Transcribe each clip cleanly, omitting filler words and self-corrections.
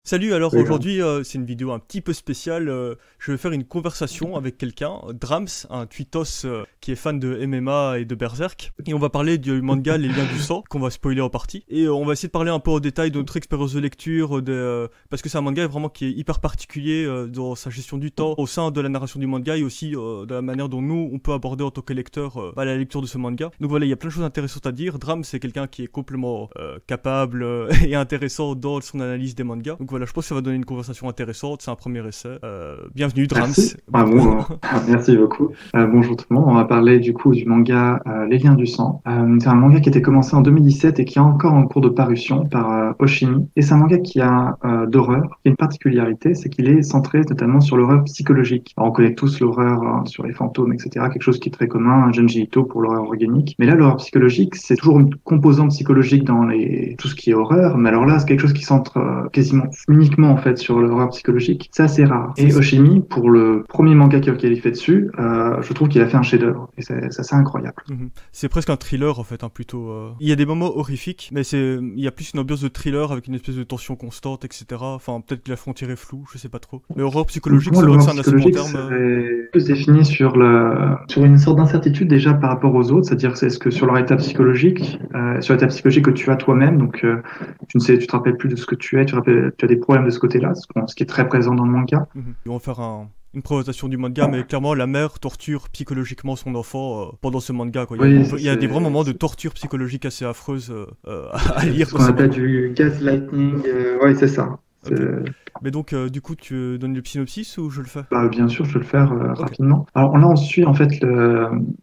Salut, alors Oui, là. aujourd'hui c'est une vidéo un petit peu spéciale. Je vais faire une conversation avec quelqu'un, Drams, un tweetos qui est fan de MMA et de Berserk. Et on va parler du manga Les Liens du Sang, qu'on va spoiler en partie. Et on va essayer de parler un peu en détail de notre expérience de lecture, parce que c'est un manga vraiment qui est hyper particulier dans sa gestion du temps, au sein de la narration du manga et aussi de la manière dont nous on peut aborder en tant que lecteur la lecture de ce manga. Donc voilà, il y a plein de choses intéressantes à dire. Drams c'est quelqu'un qui est complètement capable et intéressant dans son analyse des mangas. Donc voilà, je pense que ça va donner une conversation intéressante. C'est un premier essai. Bienvenue, Drams. Merci. Merci beaucoup. Bonjour tout le monde. On va parler du coup du manga Les Liens du Sang. C'est un manga qui a été commencé en 2017 et qui est encore en cours de parution par Oshimi. Et c'est un manga qui a d'horreur, qui a une particularité, c'est qu'il est centré totalement sur l'horreur psychologique. Alors, on connaît tous l'horreur sur les fantômes, etc. Quelque chose qui est très commun, Junji Ito pour l'horreur organique. Mais là, l'horreur psychologique, c'est toujours une composante psychologique dans tout ce qui est horreur. Mais alors là, c'est quelque chose qui centre quasiment uniquement en fait sur l'horreur psychologique. C'est assez rare. Et Oshimi, pour le premier manga qu'il a fait dessus, je trouve qu'il a fait un chef-d'œuvre. Et c'est assez incroyable. C'est presque un thriller en fait, hein, plutôt. Il y a des moments horrifiques, mais il y a plus une ambiance de thriller avec une espèce de tension constante, etc. Enfin, peut-être que la frontière est floue, je sais pas trop. Mais horreur psychologique, Pour moi, c'est vrai que l'horreur c'est un assez bon psychologique terme. serait plus défini sur une sorte d'incertitude déjà par rapport aux autres, c'est-à-dire c'est ce que sur leur état psychologique, sur l'état psychologique que tu as toi-même, donc tu te rappelles plus de ce que tu es, tu as des problèmes de ce côté-là, ce qui est très présent dans le manga. Ils vont faire une présentation du manga, mais clairement, la mère torture psychologiquement son enfant pendant ce manga, quoi. Oui, Il y a des vrais moments de torture psychologique assez affreuses à lire ce dans qu'on ce appelle manga. du gaslighting. Oui, c'est ça. Ok. Mais donc, du coup, tu donnes le synopsis ou je le fais? Bah, bien sûr, je vais le faire Ok. rapidement. Alors là, on suit en fait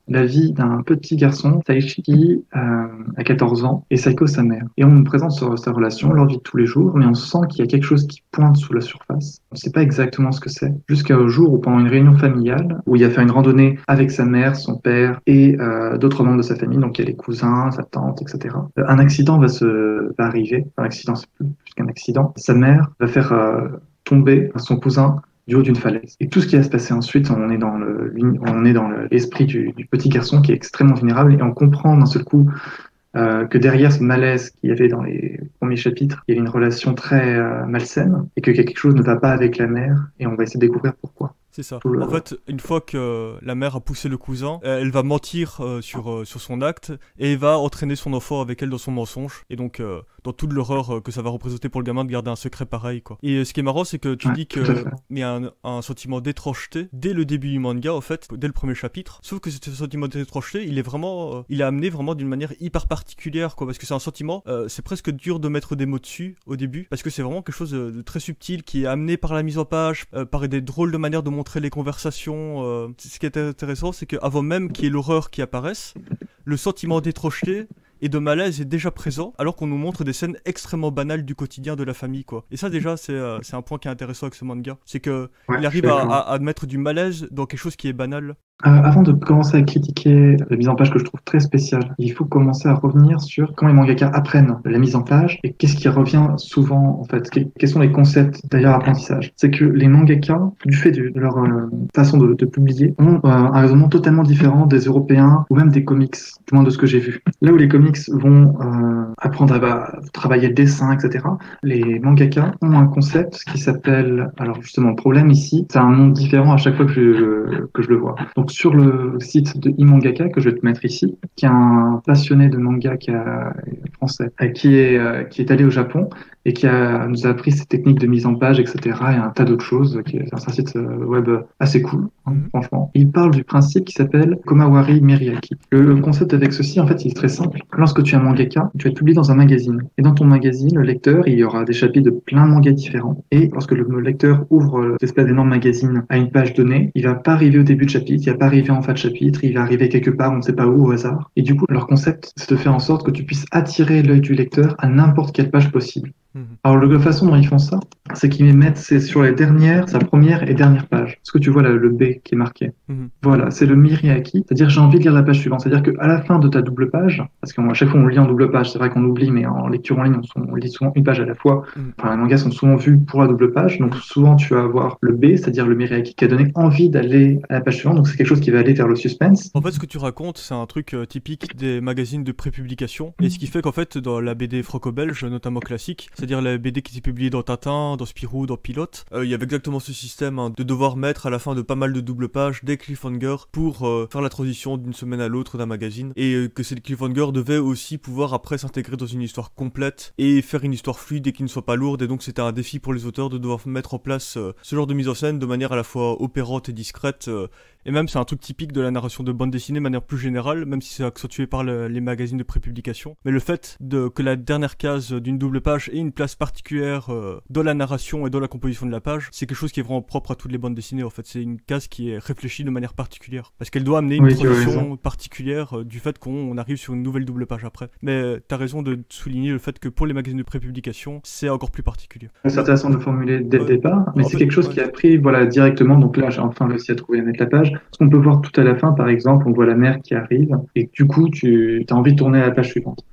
la vie d'un petit garçon, Taichi, qui a 14 ans, et Saiko, sa mère. Et on nous présente sa relation, leur vie de tous les jours, mais on sent qu'il y a quelque chose qui pointe sous la surface. On ne sait pas exactement ce que c'est. Jusqu'au jour où, pendant une réunion familiale, où il a fait une randonnée avec sa mère, son père et d'autres membres de sa famille, donc il y a les cousins, sa tante, etc. Un accident va arriver. Un accident, c'est plus qu'un accident. Sa mère va faire tomber son cousin du haut d'une falaise. Et tout ce qui va se passer ensuite, on est dans l'esprit du petit garçon qui est extrêmement vulnérable et on comprend d'un seul coup que derrière ce malaise qu'il y avait dans les premiers chapitres, il y avait une relation très malsaine et que quelque chose ne va pas avec la mère et on va essayer de découvrir pourquoi. C'est ça. Tout le- En fait, une fois que la mère a poussé le cousin, elle va mentir sur son acte et va entraîner son enfant avec elle dans son mensonge. Et donc, dans toute l'horreur que ça va représenter pour le gamin de garder un secret pareil, quoi. Et ce qui est marrant, c'est que tu Ouais, dis tout à qu'il fait. y a un sentiment d'étrangeté dès le début du manga, en fait, dès le premier chapitre. Sauf que ce sentiment d'étrangeté, il est vraiment, il est amené vraiment d'une manière hyper particulière, quoi. Parce que c'est un sentiment, c'est presque dur de mettre des mots dessus au début, parce que c'est vraiment quelque chose de très subtil qui est amené par la mise en page, par des drôles de manières de montrer les conversations. Ce qui est intéressant, c'est qu'avant même qu'il y ait l'horreur qui apparaisse, le sentiment d'étrangeté et de malaise est déjà présent, alors qu'on nous montre des scènes extrêmement banales du quotidien de la famille, quoi. Et ça, déjà, c'est un point qui est intéressant avec ce manga. C'est que Ouais, il je suis arrive d'accord. à mettre du malaise dans quelque chose qui est banal. Avant de commencer à critiquer la mise en page que je trouve très spéciale, il faut commencer à revenir sur comment les mangaka apprennent la mise en page et qu'est-ce qui revient souvent en fait, quels sont les concepts derrière l'apprentissage. C'est que les mangaka, du fait de leur façon de publier, ont un raisonnement totalement différent des Européens ou même des comics, du moins de ce que j'ai vu. Là où les comics vont apprendre à travailler le dessin, etc., les mangaka ont un concept qui s'appelle, alors justement, le problème ici, c'est un monde différent à chaque fois que je le vois. Donc sur le site de Imangaka, que je vais te mettre ici, qui est un passionné de manga français, qui est allé au Japon et nous a appris ses techniques de mise en page, etc., et un tas d'autres choses, c'est un site web assez cool, hein, Mhm. franchement. Il parle du principe qui s'appelle Komawari Meriaki. Le concept avec ceci, en fait, il est très simple. Lorsque tu es un mangaka, tu vas être publié dans un magazine. Et dans ton magazine, le lecteur, il y aura des chapitres de plein de mangas différents. Et lorsque le lecteur ouvre cette espèce d'énorme magazine à une page donnée, il va pas arriver au début de chapitre, il va pas arriver en fin de chapitre, il va arriver quelque part, on ne sait pas où, au hasard. Et du coup, leur concept, c'est de faire en sorte que tu puisses attirer l'œil du lecteur à n'importe quelle page possible. Mhm. Alors, la façon dont ils font ça, c'est qu'ils mettent c'est sur sa première et dernière page. Est-ce que tu vois là, le B qui est marqué? Mhm. Voilà, c'est le Miriaki, c'est-à-dire j'ai envie de lire la page suivante. C'est-à-dire qu'à la fin de ta double page, parce qu'à chaque fois on lit en double page, c'est vrai qu'on oublie, mais en lecture en ligne, on lit souvent une page à la fois. Mhm. Enfin, les mangas sont souvent vus pour la double page, donc souvent tu vas avoir le B, c'est-à-dire le Miriaki, qui a donné envie d'aller à la page suivante, donc c'est quelque chose qui va aller vers le suspense. En fait, ce que tu racontes, c'est un truc typique des magazines de prépublication. Et ce qui fait qu'en fait, dans la BD franco-belge, notamment classique, c'est-à-dire la BD qui était publiée dans Tintin, dans Spirou, dans Pilote. Il y avait exactement ce système hein, de devoir mettre à la fin de pas mal de double pages des cliffhangers pour faire la transition d'une semaine à l'autre d'un magazine, et que ces cliffhangers devaient aussi pouvoir après s'intégrer dans une histoire complète et faire une histoire fluide et qui ne soit pas lourde, et donc c'était un défi pour les auteurs de devoir mettre en place ce genre de mise en scène de manière à la fois opérante et discrète, et même c'est un truc typique de la narration de bande dessinée de manière plus générale, même si c'est accentué par les magazines de prépublication. Mais le fait que la dernière case d'une double page ait une place particulière dans la narration et dans la composition de la page, c'est quelque chose qui est vraiment propre à toutes les bandes dessinées en fait. C'est une case qui est réfléchie de manière particulière, parce qu'elle doit amener une transition particulière du fait qu'on arrive sur une nouvelle double page après. Mais t'as raison de souligner le fait que pour les magazines de prépublication, c'est encore plus particulier. C'est intéressant de le formuler dès le départ, mais c'est quelque chose qui a pris directement, donc là j'ai enfin réussi à trouver à mettre la page. Ce qu'on peut voir tout à la fin, par exemple, on voit la mère qui arrive, et du coup tu as envie de tourner à la page suivante.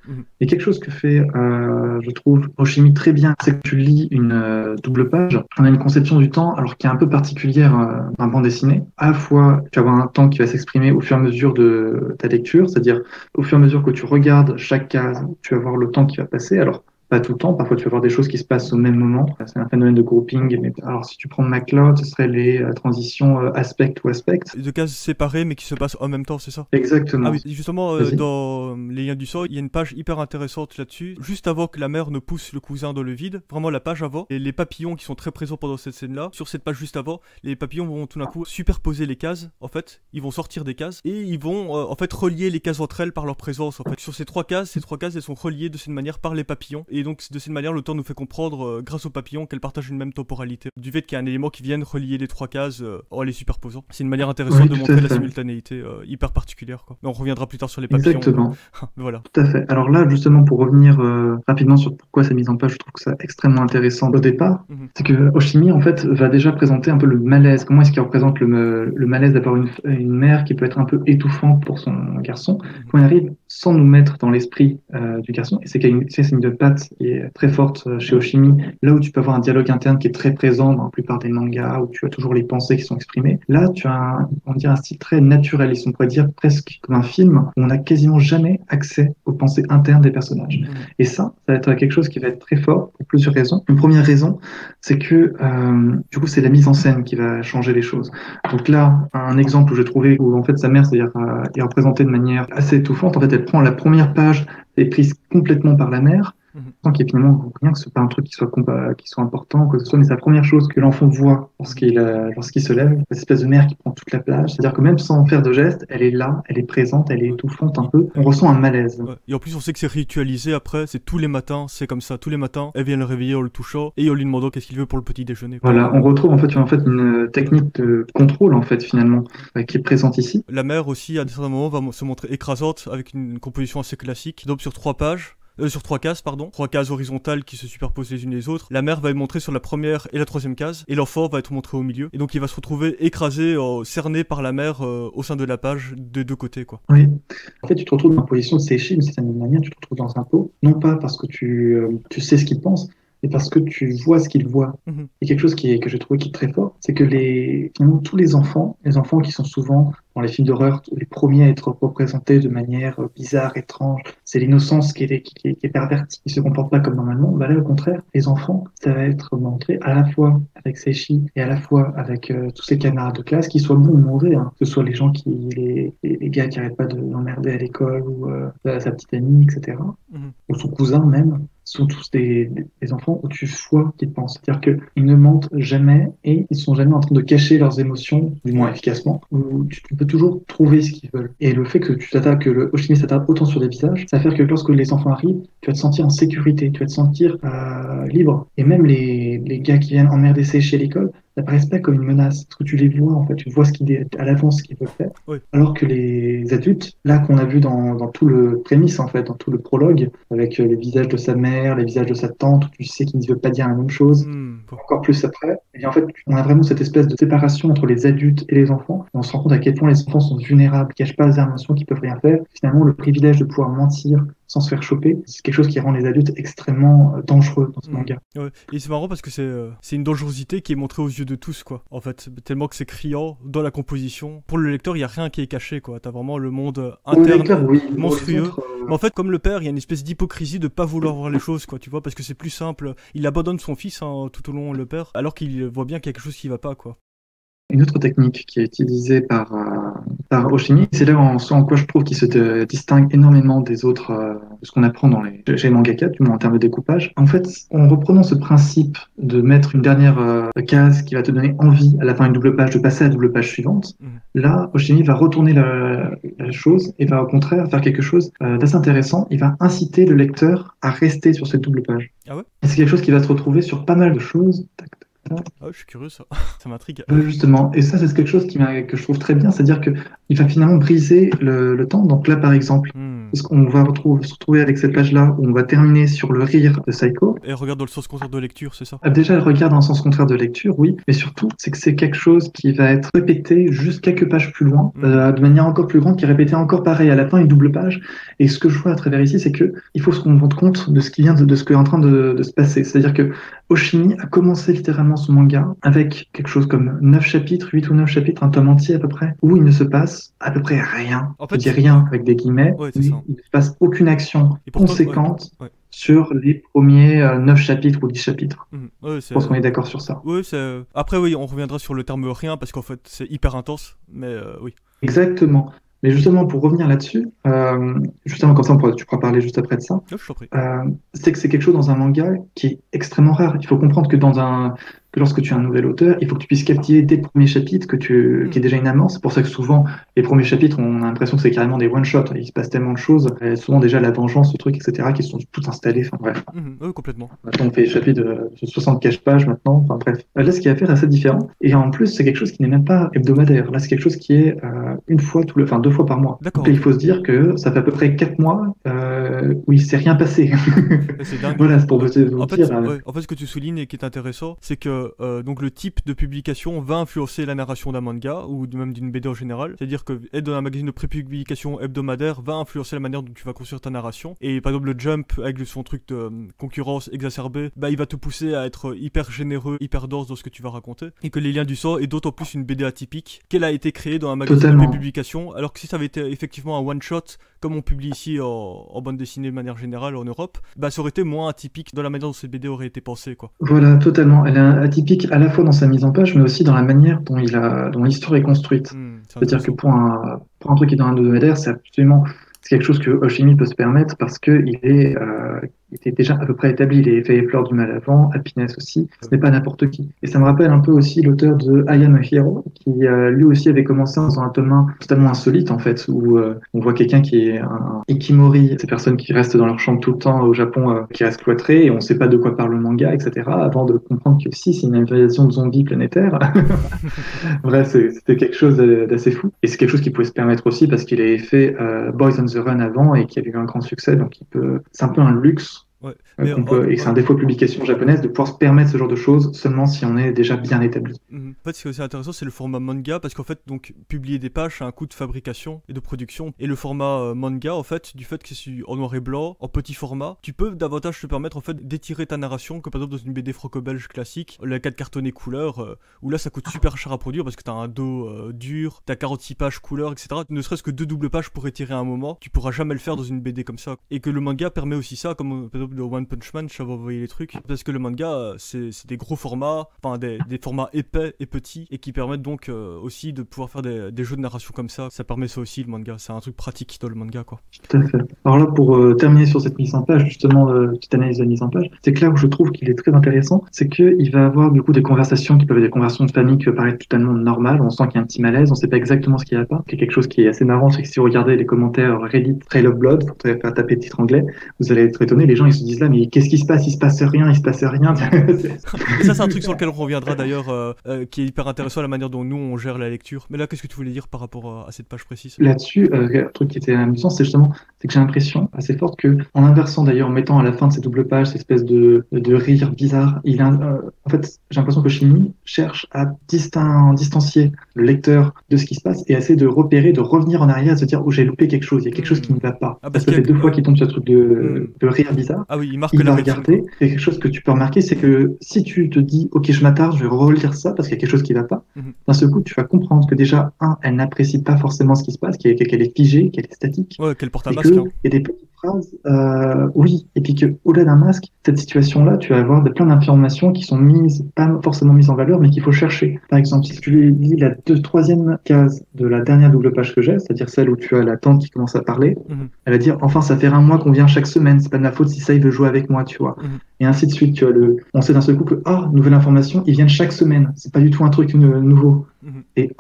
Et quelque chose que fait, je trouve, Hoshimi très bien, c'est que tu lis une double page, on a une conception du temps, alors qui est un peu particulière d'un bande dessinée. À la fois, tu vas avoir un temps qui va s'exprimer au fur et à mesure de ta lecture, c'est-à-dire au fur et à mesure que tu regardes chaque case, tu vas voir le temps qui va passer. Alors, pas tout le temps, parfois tu vas voir des choses qui se passent au même moment. C'est un phénomène de grouping. Mais alors si tu prends MacLeod, ce serait les transitions aspect ou aspect. De cases séparées mais qui se passent en même temps, c'est ça? Exactement. Ah oui, justement, dans Les Liens du Sang, il y a une page hyper intéressante là-dessus. Juste avant que la mère ne pousse le cousin dans le vide, vraiment la page avant, et les papillons qui sont très présents pendant cette scène-là, sur cette page juste avant, les papillons vont tout d'un coup superposer les cases, en fait. Ils vont sortir des cases, et ils vont en fait relier les cases entre elles par leur présence. En fait, sur ces trois cases elles sont reliées de cette manière par les papillons. Et donc de cette manière, l'auteur nous fait comprendre, grâce aux papillons, qu'elles partagent une même temporalité. Du fait qu'il y a un élément qui vienne relier les trois cases en les superposant. C'est une manière intéressante de montrer la simultanéité hyper particulière, quoi. Mais on reviendra plus tard sur les papillons. Exactement. Voilà. Tout à fait. Alors là, justement, pour revenir rapidement sur pourquoi c'est mis en page, je trouve que c'est extrêmement intéressant au départ. C'est que Hoshimi, en fait, va déjà présenter un peu le malaise. Comment est-ce qu'il représente le malaise d'avoir une mère qui peut être un peu étouffante pour son garçon, quand il arrive sans nous mettre dans l'esprit du garçon. Et c'est qu'il y a une ligne de patte qui est très forte chez Hoshimi, là où tu peux avoir un dialogue interne qui est très présent dans la plupart des mangas, où tu as toujours les pensées qui sont exprimées. Là, tu as un style très naturaliste, on pourrait dire presque comme un film, où on n'a quasiment jamais accès aux pensées internes des personnages. Et ça va être quelque chose qui va être très fort pour plusieurs raisons. Une première raison, c'est que du coup, c'est la mise en scène qui va changer les choses. Donc là, un exemple où j'ai trouvé où en fait sa mère, c'est-à-dire est représentée de manière assez étouffante. En fait, elle prend la première page, elle est prise complètement par la mère. Tant qu'il y a finalement rien, que ce n'est pas un truc qui soit important, quoi que ce soit, mais c'est la première chose que l'enfant voit lorsqu'il se lève, cette espèce de mère qui prend toute la plage. C'est-à-dire que même sans faire de geste, elle est là, elle est présente, elle est étouffante un peu. On ressent un malaise. Ouais. Et en plus, on sait que c'est ritualisé après, c'est tous les matins, c'est comme ça, tous les matins, elle vient le réveiller en le touchant et en lui demandant qu'est-ce qu'il veut pour le petit déjeuner. Voilà, on retrouve en fait une technique de contrôle en fait finalement qui est présente ici. La mère aussi, à certains moments, va se montrer écrasante avec une composition assez classique, donc sur trois cases, trois cases horizontales qui se superposent les unes les autres. La mère va être montrée sur la première et la troisième case, et l'enfant va être montré au milieu. Et donc il va se retrouver écrasé, cerné par la mère au sein de la page des deux côtés, quoi. Oui. En fait, tu te retrouves dans la position de Seishi, d'une certaine manière, tu te retrouves dans un pot, non pas parce que tu sais ce qu'il pense, mais parce que tu vois ce qu'il voit. Et quelque chose que j'ai trouvé qui est très fort, c'est que finalement, tous les enfants qui sont souvent dans les films d'horreur, les premiers à être représentés de manière bizarre, étrange, c'est l'innocence qui est pervertie, qui se comporte pas comme normalement. Bah là, au contraire, les enfants, ça va être montré à la fois avec Seishi et à la fois avec tous ses camarades de classe, qu'ils soient bons ou mauvais, hein. Que ce soit les gars qui arrêtent pas de l'emmerder à l'école ou sa petite amie, etc. Ou son cousin même. Sont tous des enfants où tu vois qu'ils pensent. C'est-à-dire qu'ils ne mentent jamais et ils sont jamais en train de cacher leurs émotions, du moins efficacement, où tu peux toujours trouver ce qu'ils veulent. Et le fait que que le Hoshimi s'attarde autant sur les visages, ça va faire que lorsque les enfants arrivent, tu vas te sentir en sécurité, tu vas te sentir libre. Et même les gars qui viennent emmerder chez l'école, n'apparaissent pas comme une menace, parce que tu les vois, en fait, tu vois à l'avance ce qu'ils veulent faire. Oui. Alors que les adultes, là qu'on a vu dans tout le prémisse, en fait, dans tout le prologue, avec les visages de sa mère, les visages de sa tante, où tu sais qu'ils ne veulent pas dire la même chose, encore plus après, et en fait, on a vraiment cette espèce de séparation entre les adultes et les enfants, et on se rend compte à quel point les enfants sont vulnérables, ne cachent pas leurs émotions, qu'ils peuvent rien faire. Finalement, le privilège de pouvoir mentir sans se faire choper, c'est quelque chose qui rend les adultes extrêmement dangereux dans ce manga. Ouais. Et c'est marrant parce que c'est une dangerosité qui est montrée aux yeux de tous, quoi. En fait, tellement que c'est criant dans la composition. Pour le lecteur, il y a rien qui est caché, quoi. T'as vraiment le monde Pour le interne lecteur, oui. monstrueux. Pour les autres, Mais en fait, comme le père, il y a une espèce d'hypocrisie de pas vouloir voir les choses, quoi, tu vois, parce que c'est plus simple. Il abandonne son fils tout au long, le père, alors qu'il voit bien qu'il y a quelque chose qui va pas, quoi. une autre technique qui est utilisée par Oshimi, c'est là en quoi je trouve qu'il se distingue énormément des autres, de ce qu'on apprend chez les mangaka, du moins en termes de découpage. En fait, en reprenant ce principe de mettre une dernière case qui va te donner envie à la fin d'une double page de passer à la double page suivante, là, Oshimi va retourner la chose et va au contraire faire quelque chose d'assez intéressant. Il va inciter le lecteur à rester sur cette double page. Ah ouais? Et c'est quelque chose qui va se retrouver sur pas mal de choses. Tac, tac, tac. Ah ouais, je suis curieux, ça. Ça m'intrigue. Justement, et ça c'est quelque chose que je trouve très bien, c'est-à-dire que il va finalement briser le temps. Donc là par exemple, parce qu'on va se retrouver avec cette page-là où on va terminer sur le rire de Saiko. Et regarde dans le sens contraire de lecture, c'est ça? Déjà, elle regarde dans le sens contraire de lecture, oui, mais surtout, c'est que c'est quelque chose qui va être répété juste quelques pages plus loin, de manière encore plus grande, qui est répété encore pareil à la fin, une double page. Et ce que je vois à travers ici, c'est que il faut se rendre compte de ce qui vient de ce qui est en train de se passer. C'est-à-dire que Oshimi a commencé littéralement son manga avec quelque chose comme 9 chapitres, 8 ou 9 chapitres, un tome entier à peu près, où il ne se passe à peu près rien. En fait, je dis rien avec des guillemets, ouais, mais c'est ça. il ne se passe aucune action Et pourtant, conséquente ouais. sur les premiers 9 chapitres ou 10 chapitres. Ouais, Je pense qu'on est d'accord sur ça. Oui, après, oui, on reviendra sur le terme rien parce qu'en fait, c'est hyper intense, mais oui. Exactement. Mais justement, pour revenir là-dessus, justement, comme ça, tu pourras parler juste après de ça, Je t'en prie. c'est que c'est quelque chose dans un manga qui est extrêmement rare. Il faut comprendre que lorsque tu es un nouvel auteur, il faut que tu puisses captiver dès le premier chapitre qui est déjà une amorce. C'est pour ça que souvent, les premiers chapitres, on a l'impression que c'est carrément des one-shots. Il se passe tellement de choses. Souvent déjà la vengeance, ce truc, etc., qui sont toutes installées. Enfin bref. Oui, complètement. Maintenant, on fait des chapitres de 75 pages maintenant. Enfin bref. Là, ce qu'il y a à faire est assez différent. Et en plus, c'est quelque chose qui n'est même pas hebdomadaire. Là, c'est quelque chose qui est deux fois par mois. D'accord. Donc là, il faut se dire que ça fait à peu près 4 mois où il s'est rien passé. C'est dingue. Voilà, c'est pour vous dire. En fait, ce que tu soulignes et qui est intéressant, c'est que donc le type de publication va influencer la narration d'un manga ou même d'une BD en général. C'est-à-dire que être dans un magazine de pré-publication hebdomadaire va influencer la manière dont tu vas construire ta narration. Et par exemple, le Jump, avec son truc de concurrence exacerbée, il va te pousser à être hyper généreux, hyper dense dans ce que tu vas raconter. Et que Les Liens du Sang est d'autant plus une BD atypique qu'elle a été créée dans un magazine de pré-publication, alors que si ça avait été effectivement un one-shot, comme on publie ici en bande dessinée de manière générale en Europe, ça aurait été moins atypique dans la manière dont cette BD aurait été pensée, quoi. Voilà, totalement. Elle est atypique à la fois dans sa mise en page, mais aussi dans la manière dont l'histoire est construite. C'est-à-dire que pour un truc qui est dans un hebdomadaire, c'est quelque chose que Oshimi peut se permettre parce que il était déjà à peu près établi. Il avait fait les Fleurs du Mal avant, Happiness aussi. Ce n'est pas n'importe qui. Et ça me rappelle un peu aussi l'auteur de I Am a Hero, qui lui aussi avait commencé dans un tome 1 totalement insolite en fait, où on voit quelqu'un qui est un ikimori, ces personnes qui restent dans leur chambre tout le temps au Japon, qui restent cloîtrées, et on ne sait pas de quoi parle le manga, etc. Avant de comprendre que si, c'est une invasion de zombies planétaire. Bref, c'était quelque chose d'assez fou. Et c'est quelque chose qui pouvait se permettre aussi parce qu'il avait fait Boys on the Run avant et qui avait eu un grand succès, donc c'est un peu un luxe. Ouais. Et c'est un défaut de publication japonaise de pouvoir se permettre ce genre de choses seulement si on est déjà bien établi. En fait, ce qui est aussi intéressant, c'est le format manga, parce qu'en fait, donc, publier des pages, c'est un coût de fabrication et de production. Et le format manga, en fait, du fait que c'est en noir et blanc, en petit format, tu peux davantage te permettre, en fait, d'étirer ta narration que par exemple dans une BD franco-belge classique, la 4 cartonnée couleur, où là, ça coûte super cher à produire parce que t'as un dos dur, t'as 46 pages couleur, etc. Ne serait-ce que 2 doubles pages pour étirer un moment, tu pourras jamais le faire dans une BD comme ça. Et que le manga permet aussi ça, comme par exemple le One Punch Man, je savais envoyer les trucs, parce que le manga, c'est des gros formats, enfin des formats épais et petits, et qui permettent donc aussi de pouvoir faire des jeux de narration comme ça. Ça permet ça aussi, le manga. C'est un truc pratique dans le manga, quoi. Tout à fait. Alors là, pour terminer sur cette mise en page, justement, petite analyse de mise en page, c'est que là où je trouve qu'il est très intéressant, c'est qu'il va avoir du coup des conversations qui peuvent être des conversations de famille qui peuvent paraître totalement normales. On sent qu'il y a un petit malaise, on sait pas exactement ce qu'il y a pas. C'est quelque chose qui est assez marrant, c'est que si vous regardez les commentaires Reddit Trail of Blood, pour faire taper le titre anglais, vous allez être étonné, les gens ils se disent là, mais qu'est-ce qui se passe? Il se passe rien. Et ça, c'est un truc sur lequel on reviendra d'ailleurs, qui est hyper intéressant, la manière dont nous on gère la lecture. Mais là, qu'est-ce que tu voulais dire par rapport à cette page précise? Là-dessus, un truc qui était amusant, c'est que j'ai l'impression assez forte que, en inversant d'ailleurs, en mettant à la fin de ces doubles pages, cette espèce de rire bizarre, en fait, j'ai l'impression que Shinji cherche à distancier le lecteur de ce qui se passe et à essayer de repérer, de revenir en arrière et de se dire, oh, j'ai loupé quelque chose, il y a quelque chose qui ne va pas. Ah, Parce que ça fait 2 fois qu'il tombe sur ce truc de rire bizarre. Ah oui, il marque Il la va rythme. regarder. Et quelque chose que tu peux remarquer, c'est que si tu te dis, ok, je m'attarde, je vais relire ça parce qu'il y a quelque chose qui va pas, d'un seul coup, tu vas comprendre que déjà, elle n'apprécie pas forcément ce qui se passe, qu'elle est figée, qu'elle est statique, Ouais, qu'elle porte un et masque. qu'il y a des petites phrases, oui, et puis qu'au-delà d'un masque, cette situation-là, tu vas avoir plein d'informations qui sont pas forcément mises en valeur, mais qu'il faut chercher. Par exemple, si tu lis la troisième case de la dernière double page que j'ai, c'est-à-dire celle où tu as la tante qui commence à parler, elle va dire, enfin, ça fait un mois qu'on vient chaque semaine, c'est pas de ma faute si ça, il veut jouer avec moi, tu vois. Et ainsi de suite, tu as on sait d'un seul coup que, nouvelle information, ils viennent chaque semaine, c'est pas du tout un truc nouveau. Et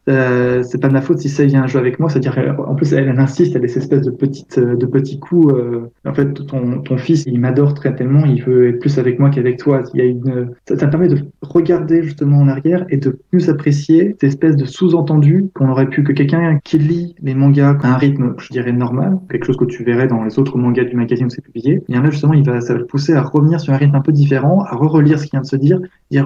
c'est pas de ma faute si ça vient jouer avec moi, c'est-à-dire en plus elle insiste, elle a cette espèce de petits coups. En fait, ton fils, il m'adore très tellement, il veut être plus avec moi qu'avec toi. Il y a ça permet de regarder justement en arrière et de mieux apprécier cette espèce de sous-entendu que quelqu'un qui lit les mangas à un rythme, je dirais normal, quelque chose que tu verrais dans les autres mangas du magazine où c'est publié. Et là justement, ça va le pousser à revenir sur un rythme un peu différent, à relire ce qu'il vient de se dire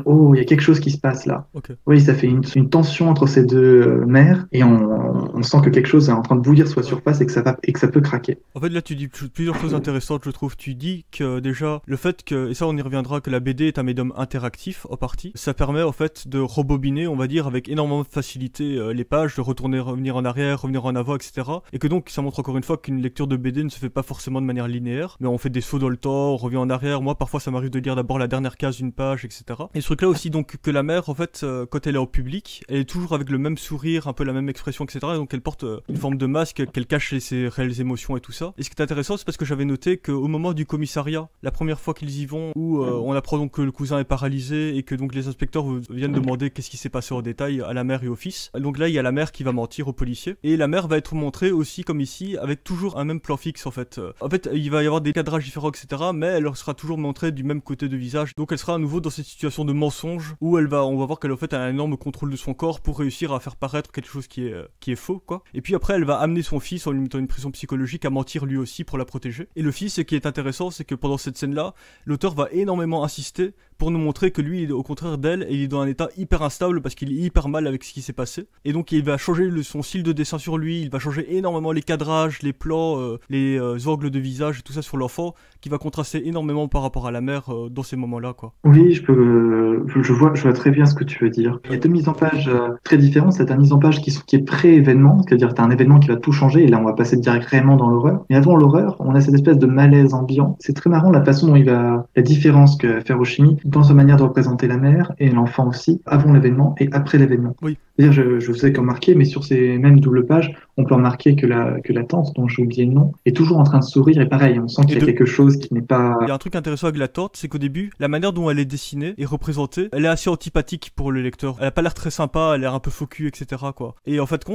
oh, il y a quelque chose qui se passe là. Okay. Oui, ça fait une tension entre ces deux mers et on sent que quelque chose est en train de bouillir sur la surface et que ça peut craquer. En fait, là, tu dis plusieurs choses intéressantes, je trouve. Tu dis que déjà, le fait que, et ça on y reviendra, que la BD est un médium interactif en partie, ça permet en fait de rebobiner, on va dire, avec énormément de facilité les pages, de retourner, revenir en arrière, revenir en avant, etc. Et que donc, ça montre encore une fois qu'une lecture de BD ne se fait pas forcément de manière linéaire, mais on fait des sauts dans le temps, on revient en arrière. Moi, parfois, ça m'arrive de lire d'abord la dernière case d'une page, etc. Et ce truc-là aussi, donc, que la mère, en fait, quand elle est en public, elle est toujours avec le même sourire, un peu la même expression, etc. Et donc, elle porte une forme de masque qu'elle cache ses réelles émotions et tout ça. Et ce qui est intéressant, c'est parce que j'avais noté qu'au moment du commissariat, la première fois qu'ils y vont, où on apprend donc que le cousin est paralysé et que donc les inspecteurs viennent demander qu'est-ce qui s'est passé en détail à la mère et au fils. Donc là, il y a la mère qui va mentir au policier. Et la mère va être montrée aussi, comme ici, avec toujours un même plan fixe, en fait. En fait, il va y avoir des cadrages différents, etc. Mais elle sera toujours montrée du même côté de visage. Donc elle sera à nouveau dans cette situation de mensonge où on va voir qu'elle en fait a un énorme contrôle de son corps pour réussir à faire paraître quelque chose qui est faux, quoi. Et puis après, elle va amener son fils en lui mettant une pression psychologique à mentir lui aussi pour la protéger. Et le fils, ce qui est intéressant, c'est que pendant cette scène-là, l'auteur va énormément insister pour nous montrer que lui, au contraire d'elle, il est dans un état hyper instable parce qu'il est hyper mal avec ce qui s'est passé. Et donc il va changer son style de dessin sur lui, il va changer énormément les cadrages, les plans, les angles de visage et tout ça sur l'enfant, qui va contraster énormément par rapport à la mère dans ces moments-là, quoi. Oui, je vois très bien ce que tu veux dire. Il y a deux mises en page très différentes. C'est une mise en page qui est pré-événement, c'est-à-dire que tu as un événement qui va tout changer, et là on va passer directement dans l'horreur. Mais avant l'horreur, on a cette espèce de malaise ambiant. C'est très marrant la façon dont la différence que fait Hiroshimi dans sa manière de représenter la mère et l'enfant aussi, avant l'événement et après l'événement. Oui. C'est-à-dire, je sais qu'en marquer, mais sur ces mêmes doubles pages, on peut remarquer que la tante, dont j'ai oublié le nom, est toujours en train de sourire, et pareil, on sent qu'il y a quelque chose qui n'est pas... Il y a un truc intéressant avec la tante, c'est qu'au début, la manière dont elle est dessinée et représentée, elle est assez antipathique pour le lecteur. Elle a pas l'air très sympa, elle a l'air un peu faux cul, etc., quoi. Et en fait,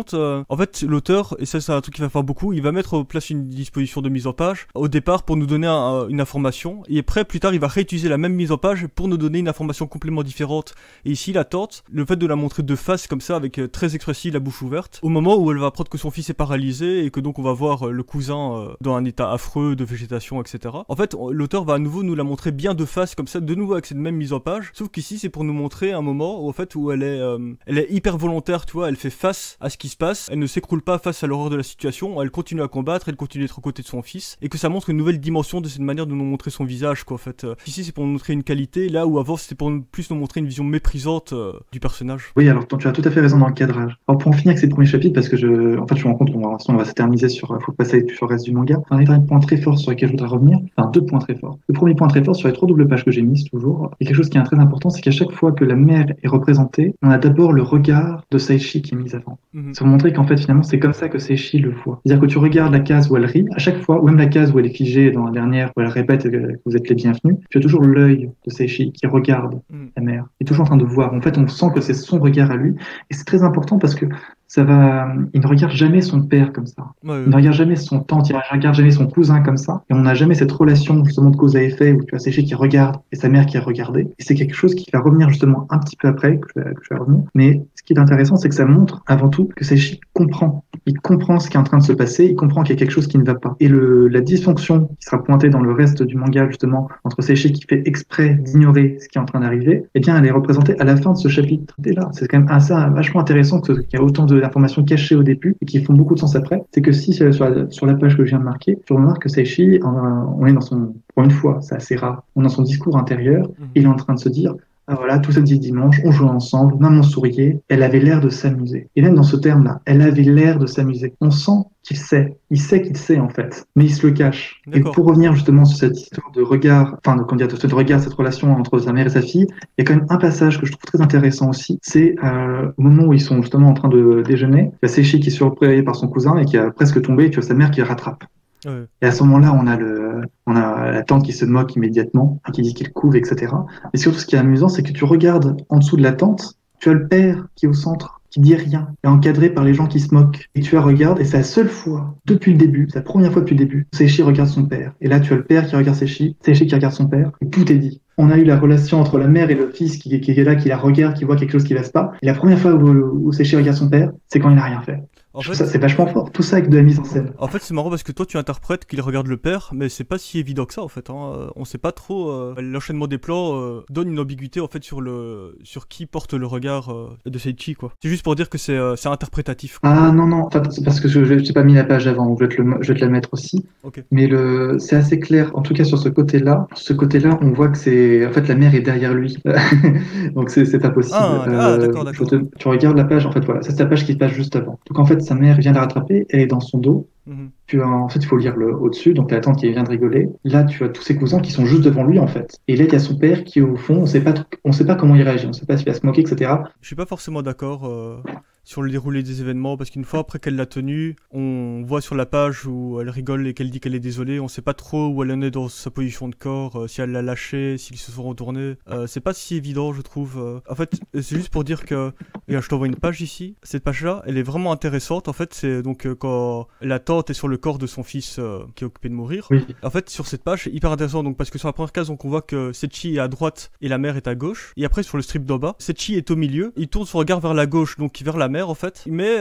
l'auteur, et ça c'est un truc qui va faire beaucoup, il va mettre en place une disposition de mise en page, au départ pour nous donner une information, et après, plus tard, il va réutiliser la même mise en page pour nous donner une information complètement différente. Et ici, la tante, le fait de la montrer de face comme ça, avec très expressive, la bouche ouverte, au moment où elle va apprendre que son fils est paralysé et que donc on va voir le cousin dans un état affreux de végétation, etc. En fait, l'auteur va à nouveau nous la montrer bien de face comme ça, de nouveau avec cette même mise en page, sauf qu'ici c'est pour nous montrer un moment où, en fait, où elle est hyper volontaire, tu vois, elle fait face à ce qui se passe, elle ne s'écroule pas face à l'horreur de la situation, elle continue à combattre, elle continue d'être aux côtés de son fils, et que ça montre une nouvelle dimension de cette manière de nous montrer son visage, quoi, en fait. Ici c'est pour nous montrer une qualité, là où avant c'était pour plus nous montrer une vision méprisante du personnage. Oui, alors tu as tout à fait raison dans le cadrage. Alors pour en finir avec ces premiers chapitres, parce que je me rends compte qu'on va s'éterniser faut passer sur le reste du manga. Il y a un point très fort sur lequel je voudrais revenir, enfin 2 points très forts. Le premier point très fort sur les 3 doubles pages que j'ai mises toujours, et quelque chose qui est très important, c'est qu'à chaque fois que la mère est représentée, on a d'abord le regard de Saishi qui est mis avant. C'est pour montrer qu'en fait finalement c'est comme ça que Saishi le voit. C'est-à-dire que tu regardes la case où elle rit, à chaque fois, ou même la case où elle est figée dans la dernière, où elle répète que vous êtes les bienvenus, tu as toujours l'œil de Saishi qui regarde la mère, et toujours en train de voir. En fait, on sent que c'est son regard à lui, et c'est très important parce que il ne regarde jamais son père comme ça. Ouais, Il ne regarde jamais son tante, il ne regarde jamais son cousin comme ça. Et on n'a jamais cette relation justement de cause à effet où tu as Séché qui regarde et sa mère qui est regardée. Et c'est quelque chose qui va revenir justement un petit peu après, que je vais revenir. Mais ce qui est intéressant, c'est que ça montre avant tout que Séché comprend. Il comprend ce qui est en train de se passer, il comprend qu'il y a quelque chose qui ne va pas. Et la dysfonction qui sera pointée dans le reste du manga justement, entre Séché qui fait exprès d'ignorer ce qui est en train d'arriver, eh bien elle est représentée à la fin de ce chapitre. Et là, c'est quand même assez vachement intéressant qu'il y a autant d'informations cachées au début et qui font beaucoup de sens après. C'est que si sur la page que je viens de marquer, tu remarques que Seishi, on est dans son, pour une fois, c'est assez rare, on est dans son discours intérieur, il est en train de se dire, ah voilà, tout samedi dimanche, on jouait ensemble, maman souriait, elle avait l'air de s'amuser. Et même dans ce terme-là, elle avait l'air de s'amuser. On sent il sait qu'il sait en fait, mais il se le cache. Et pour revenir justement sur cette histoire de regard, enfin de regard, cette relation entre sa mère et sa fille, il y a quand même un passage que je trouve très intéressant aussi, c'est au moment où ils sont justement en train de déjeuner, il y a Seishi qui est surpris par son cousin et qui a presque tombé, et tu as sa mère qui le rattrape. Ouais. Et à ce moment-là, on a la tante qui se moque immédiatement, qui dit qu'il couve, etc. Et surtout, ce qui est amusant, c'est que tu regardes en dessous de la tante, tu as le père qui est au centre, qui dit rien, et encadré par les gens qui se moquent. Et tu la regardes, et c'est la seule fois, depuis le début, c'est la première fois depuis le début, Seishi regarde son père. Et là, tu as le père qui regarde Seishi qui regarde son père, et tout est dit. On a eu la relation entre la mère et le fils qui est là, qui la regarde, qui voit quelque chose qui ne va pas. Et la première fois où Seishi regarde son père, c'est quand il n'a rien fait. En fait, c'est vachement fort, tout ça avec de la mise en scène. En fait, c'est marrant parce que toi, tu interprètes qu'il regarde le père, mais c'est pas si évident que ça, en fait. On sait pas trop. L'enchaînement des plans donne une ambiguïté, en fait, sur qui porte le regard de Seichi, quoi. C'est juste pour dire que c'est interprétatif, quoi. Ah non, enfin, c'est parce que je n'ai pas mis la page avant, donc je vais te la mettre aussi. Okay. Mais c'est assez clair, en tout cas sur ce côté-là. Ce côté-là, on voit que c'est... En fait, la mère est derrière lui. Donc, c'est pas possible. D'accord. Tu regardes la page, en fait, voilà. C'est la page qui passe juste avant. Donc, en fait, sa mère vient la rattraper, elle est dans son dos. En fait, il faut lire le au-dessus, donc la tante qui vient de rigoler. Là, tu as tous ses cousins qui sont juste devant lui, en fait. Et là, il y a son père qui est au fond, on sait pas comment il réagit, on sait pas s'il va se moquer, etc. Je suis pas forcément d'accord sur le déroulé des événements, parce qu'une fois après qu'elle l'a tenue, on voit sur la page où elle rigole et qu'elle dit qu'elle est désolée, on sait pas trop où elle en est dans sa position de corps, si elle l'a lâché, s'ils se sont retournés. C'est pas si évident, je trouve. En fait, c'est juste pour dire que... Regarde, je t'envoie une page ici. Cette page-là, elle est vraiment intéressante. En fait, c'est donc quand la tante est sur le corps de son fils qui est occupé de mourir. Oui. En fait, sur cette page, c'est hyper intéressant, donc, parce que sur la première case, donc, on voit que Seichi est à droite et la mère est à gauche. Et après, sur le strip d'en bas, Seichi est au milieu. Il tourne son regard vers la gauche, donc vers la mère, en fait. Mais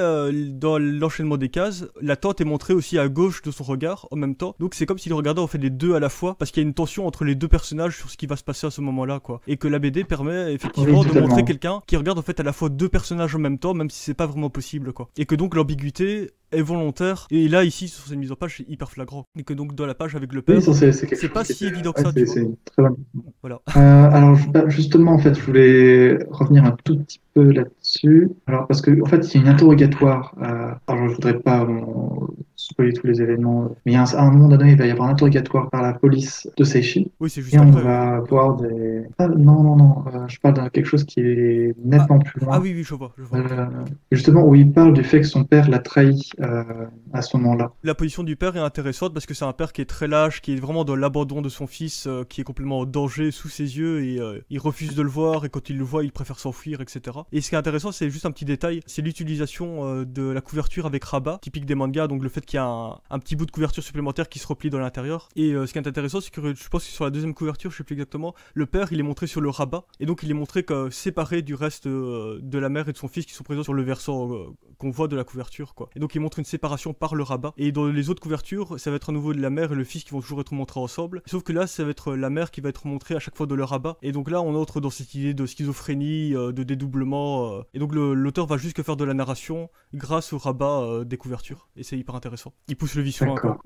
dans l'enchaînement des cases, la tante est montrée aussi à gauche de son regard en même temps. Donc c'est comme s'il regardait en fait les deux à la fois, parce qu'il y a une tension entre les deux personnages sur ce qui va se passer à ce moment-là, quoi. Et que la BD permet effectivement de montrer quelqu'un qui regarde en fait à la fois deux personnages en même temps, même si c'est pas vraiment possible, quoi. Et que donc l'ambiguïté est volontaire, et là ici sur cette mise en page c'est hyper flagrant, et que donc dans la page avec le père, c'est pas si évident que ça, tu vois. C'est très bon. Voilà. Alors justement, en fait, je voulais revenir un tout petit peu là-dessus. Alors parce que en fait, il y a une interrogatoire. Alors je voudrais pas spoiler tous les événements, mais à un moment donné, il va y avoir un interrogatoire par la police de Seichi. Oui, c'est juste et après. On va voir des. Non. Je parle de quelque chose qui est nettement plus loin. Ah oui, je vois. Justement, où il parle du fait que son père l'a trahi. À ce moment-là. La position du père est intéressante parce que c'est un père qui est très lâche, qui est vraiment dans l'abandon de son fils, qui est complètement en danger sous ses yeux, et il refuse de le voir, et quand il le voit, il préfère s'enfuir, etc. Et ce qui est intéressant, c'est juste un petit détail, c'est l'utilisation de la couverture avec rabat, typique des mangas, donc le fait qu'il y a un petit bout de couverture supplémentaire qui se replie dans l'intérieur. Et ce qui est intéressant, c'est que je pense que sur la deuxième couverture, je sais plus exactement, le père, il est montré sur le rabat, et donc il est montré séparé du reste de la mère et de son fils qui sont présents sur le versant qu'on voit de la couverture, quoi. Et donc il montre une séparation par le rabat. Et dans les autres couvertures, ça va être à nouveau de la mère et le fils qui vont toujours être montrés ensemble. Sauf que là, ça va être la mère qui va être montrée à chaque fois de le rabat. Et donc là, on entre dans cette idée de schizophrénie, de dédoublement. Et donc l'auteur va juste faire de la narration grâce au rabat des couvertures. Et c'est hyper intéressant. Il pousse le vice loin, quoi.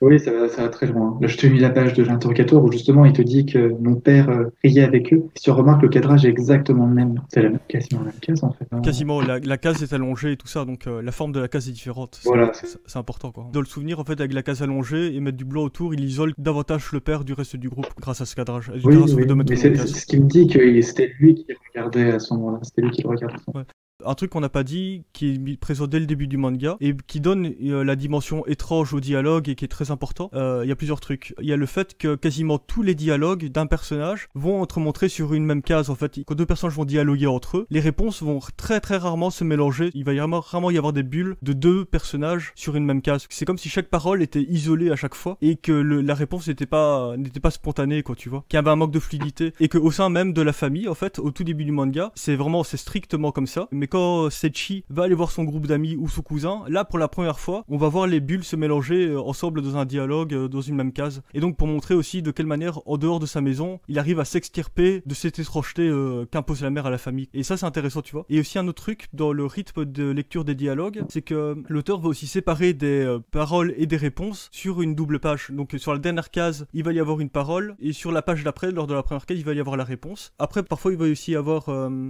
Oui, ça va très loin. Là, je t'ai mis la page de l'interrogatoire où justement il te dit que mon père riait avec eux. Et tu remarques, le cadrage est exactement le même. C'est quasiment la même case en fait. Quasiment, la case est allongée et tout ça, donc la forme de la case est différente. Voilà. C'est important, quoi. Dans le souvenir, en fait, avec la case allongée et mettre du blanc autour, il isole davantage le père du reste du groupe grâce à ce cadrage. Oui, mais c'est ce qui me dit que c'était lui qui regardait à ce moment-là. C'était lui qui le regardait. Ouais. un truc qu'on n'a pas dit, qui est présent dès le début du manga, et qui donne la dimension étrange au dialogue et qui est très important. Il y a plusieurs trucs. Il y a le fait que quasiment tous les dialogues d'un personnage vont être montrés sur une même case. En fait, quand deux personnages vont dialoguer entre eux, les réponses vont très très rarement se mélanger. Il va rarement y avoir des bulles de deux personnages sur une même case. C'est comme si chaque parole était isolée à chaque fois et que la réponse n'était pas spontanée, quoi, tu vois. Qu'il y avait un manque de fluidité et qu'au sein même de la famille, en fait, au tout début du manga, c'est strictement comme ça. Mais quand Sechi va aller voir son groupe d'amis ou son cousin, là, pour la première fois, on va voir les bulles se mélanger ensemble dans un dialogue, dans une même case. Et donc pour montrer aussi de quelle manière, en dehors de sa maison, il arrive à s'extirper de cette étrangeté qu'impose la mère à la famille. Et ça, c'est intéressant, tu vois. Et aussi un autre truc dans le rythme de lecture des dialogues, c'est que l'auteur va aussi séparer des paroles et des réponses sur une double page. Donc sur la dernière case, il va y avoir une parole, et sur la page d'après, lors de la première case, il va y avoir la réponse. Après, parfois, il va aussi y avoir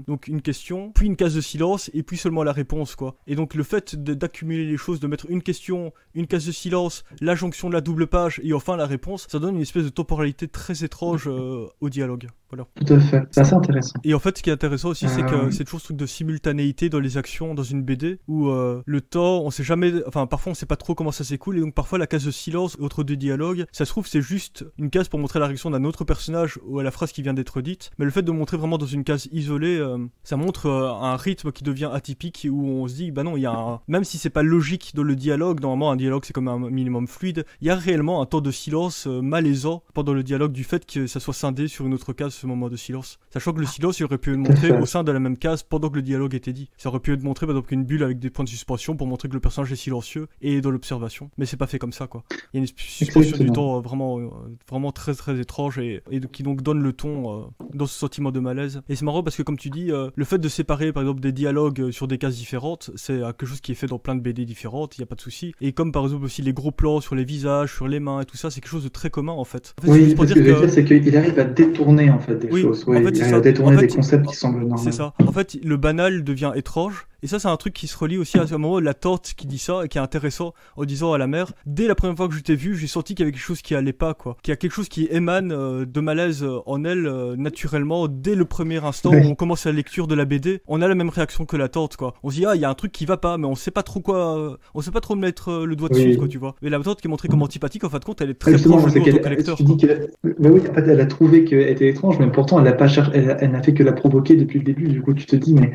donc une question, puis une case de silence, et puis seulement la réponse, quoi. Et donc le fait d'accumuler les choses, de mettre une question, une case de silence, la jonction de la double page, et enfin la réponse, ça donne une espèce de temporalité très étrange au dialogue. Voilà. Tout à fait, c'est assez intéressant. Et en fait, ce qui est intéressant aussi, c'est que c'est toujours ce truc de simultanéité dans les actions dans une BD, où le temps, on sait jamais, enfin parfois on sait pas trop comment ça s'écoule, et donc parfois la case de silence entre deux dialogues, ça se trouve c'est juste une case pour montrer la réaction d'un autre personnage ou à la phrase qui vient d'être dite, mais le fait de montrer vraiment dans une case isolée, ça montre un rythme qui devient atypique, où on se dit, bah non, il y a même si c'est pas logique dans le dialogue, normalement un dialogue c'est comme un minimum fluide, il y a réellement un temps de silence malaisant pendant le dialogue du fait que ça soit scindé sur une autre case, ce moment de silence. Sachant que le silence, il aurait pu être montré au sein de la même case pendant que le dialogue était dit. Ça aurait pu être montré par exemple une bulle avec des points de suspension pour montrer que le personnage est silencieux et dans l'observation. Mais c'est pas fait comme ça, quoi. Il y a une suspension du temps vraiment très très étrange et qui donc donne le ton dans ce sentiment de malaise. Et c'est marrant parce que comme tu dis, le fait de séparer par exemple des dialogues sur des cases différentes, c'est quelque chose qui est fait dans plein de BD différentes, il y a pas de souci. Et comme par exemple aussi les gros plans sur les visages, sur les mains et tout ça, c'est quelque chose de très commun en fait. Oui, ce que je veux dire, c'est qu'il arrive à détourner en fait des choses. Oui, en fait, il arrive à détourner des concepts qui semblent normaux. C'est ça. En fait, le banal devient étrange. Et ça, c'est un truc qui se relie aussi à ce moment, la tante qui dit ça, et qui est intéressant en disant à la mère, dès la première fois que je t'ai vu, j'ai senti qu'il y avait quelque chose qui allait pas, quoi. Qu'il y a quelque chose qui émane de malaise en elle, naturellement, dès le premier instant où on commence la lecture de la BD, on a la même réaction que la tante, quoi. On se dit, ah, il y a un truc qui va pas, mais on sait pas trop quoi, on sait pas trop mettre le doigt dessus, quoi, tu vois. Mais la tante qui est montrée comme antipathique, en fin de compte, elle est très proche de notre lecteur. Tu dis bah oui, en fait, elle a trouvé qu'elle était étrange, mais pourtant, elle n'a pas cherché, elle n'a fait que la provoquer depuis le début. Du coup, tu te dis, mais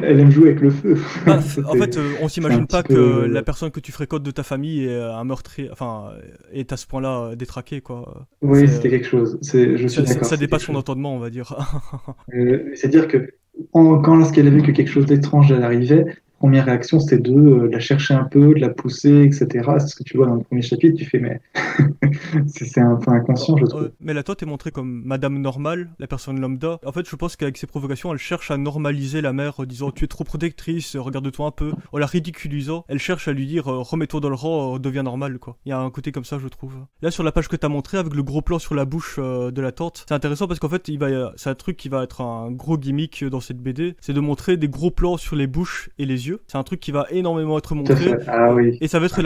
elle aime jouer avec le feu. Bah, en fait, on s'imagine pas que la personne que tu fréquentes de ta famille est un meurtrier, enfin, est à ce point-là détraqué, quoi. Oui, c'était quelque chose. Je suis d'accord. Ça dépasse son entendement, on va dire. C'est-à-dire que lorsqu'elle a vu que quelque chose d'étrange arrivait, première réaction, c'était de la chercher un peu, de la pousser, etc. C'est ce que tu vois dans le premier chapitre. Tu fais, mais c'est un peu inconscient, je trouve. Mais la tante est montrée comme madame normale, la personne lambda. En fait, je pense qu'avec ses provocations, elle cherche à normaliser la mère en disant, tu es trop protectrice, regarde-toi un peu. En la ridiculisant, elle cherche à lui dire, remets-toi dans le rang, deviens normal, quoi. Il y a un côté comme ça, je trouve. Là, sur la page que t'as montré, avec le gros plan sur la bouche de la tante, c'est intéressant parce qu'en fait, c'est un truc qui va être un gros gimmick dans cette BD, c'est de montrer des gros plans sur les bouches et les yeux. C'est un truc qui va énormément être montré. Ah oui. Et ça va être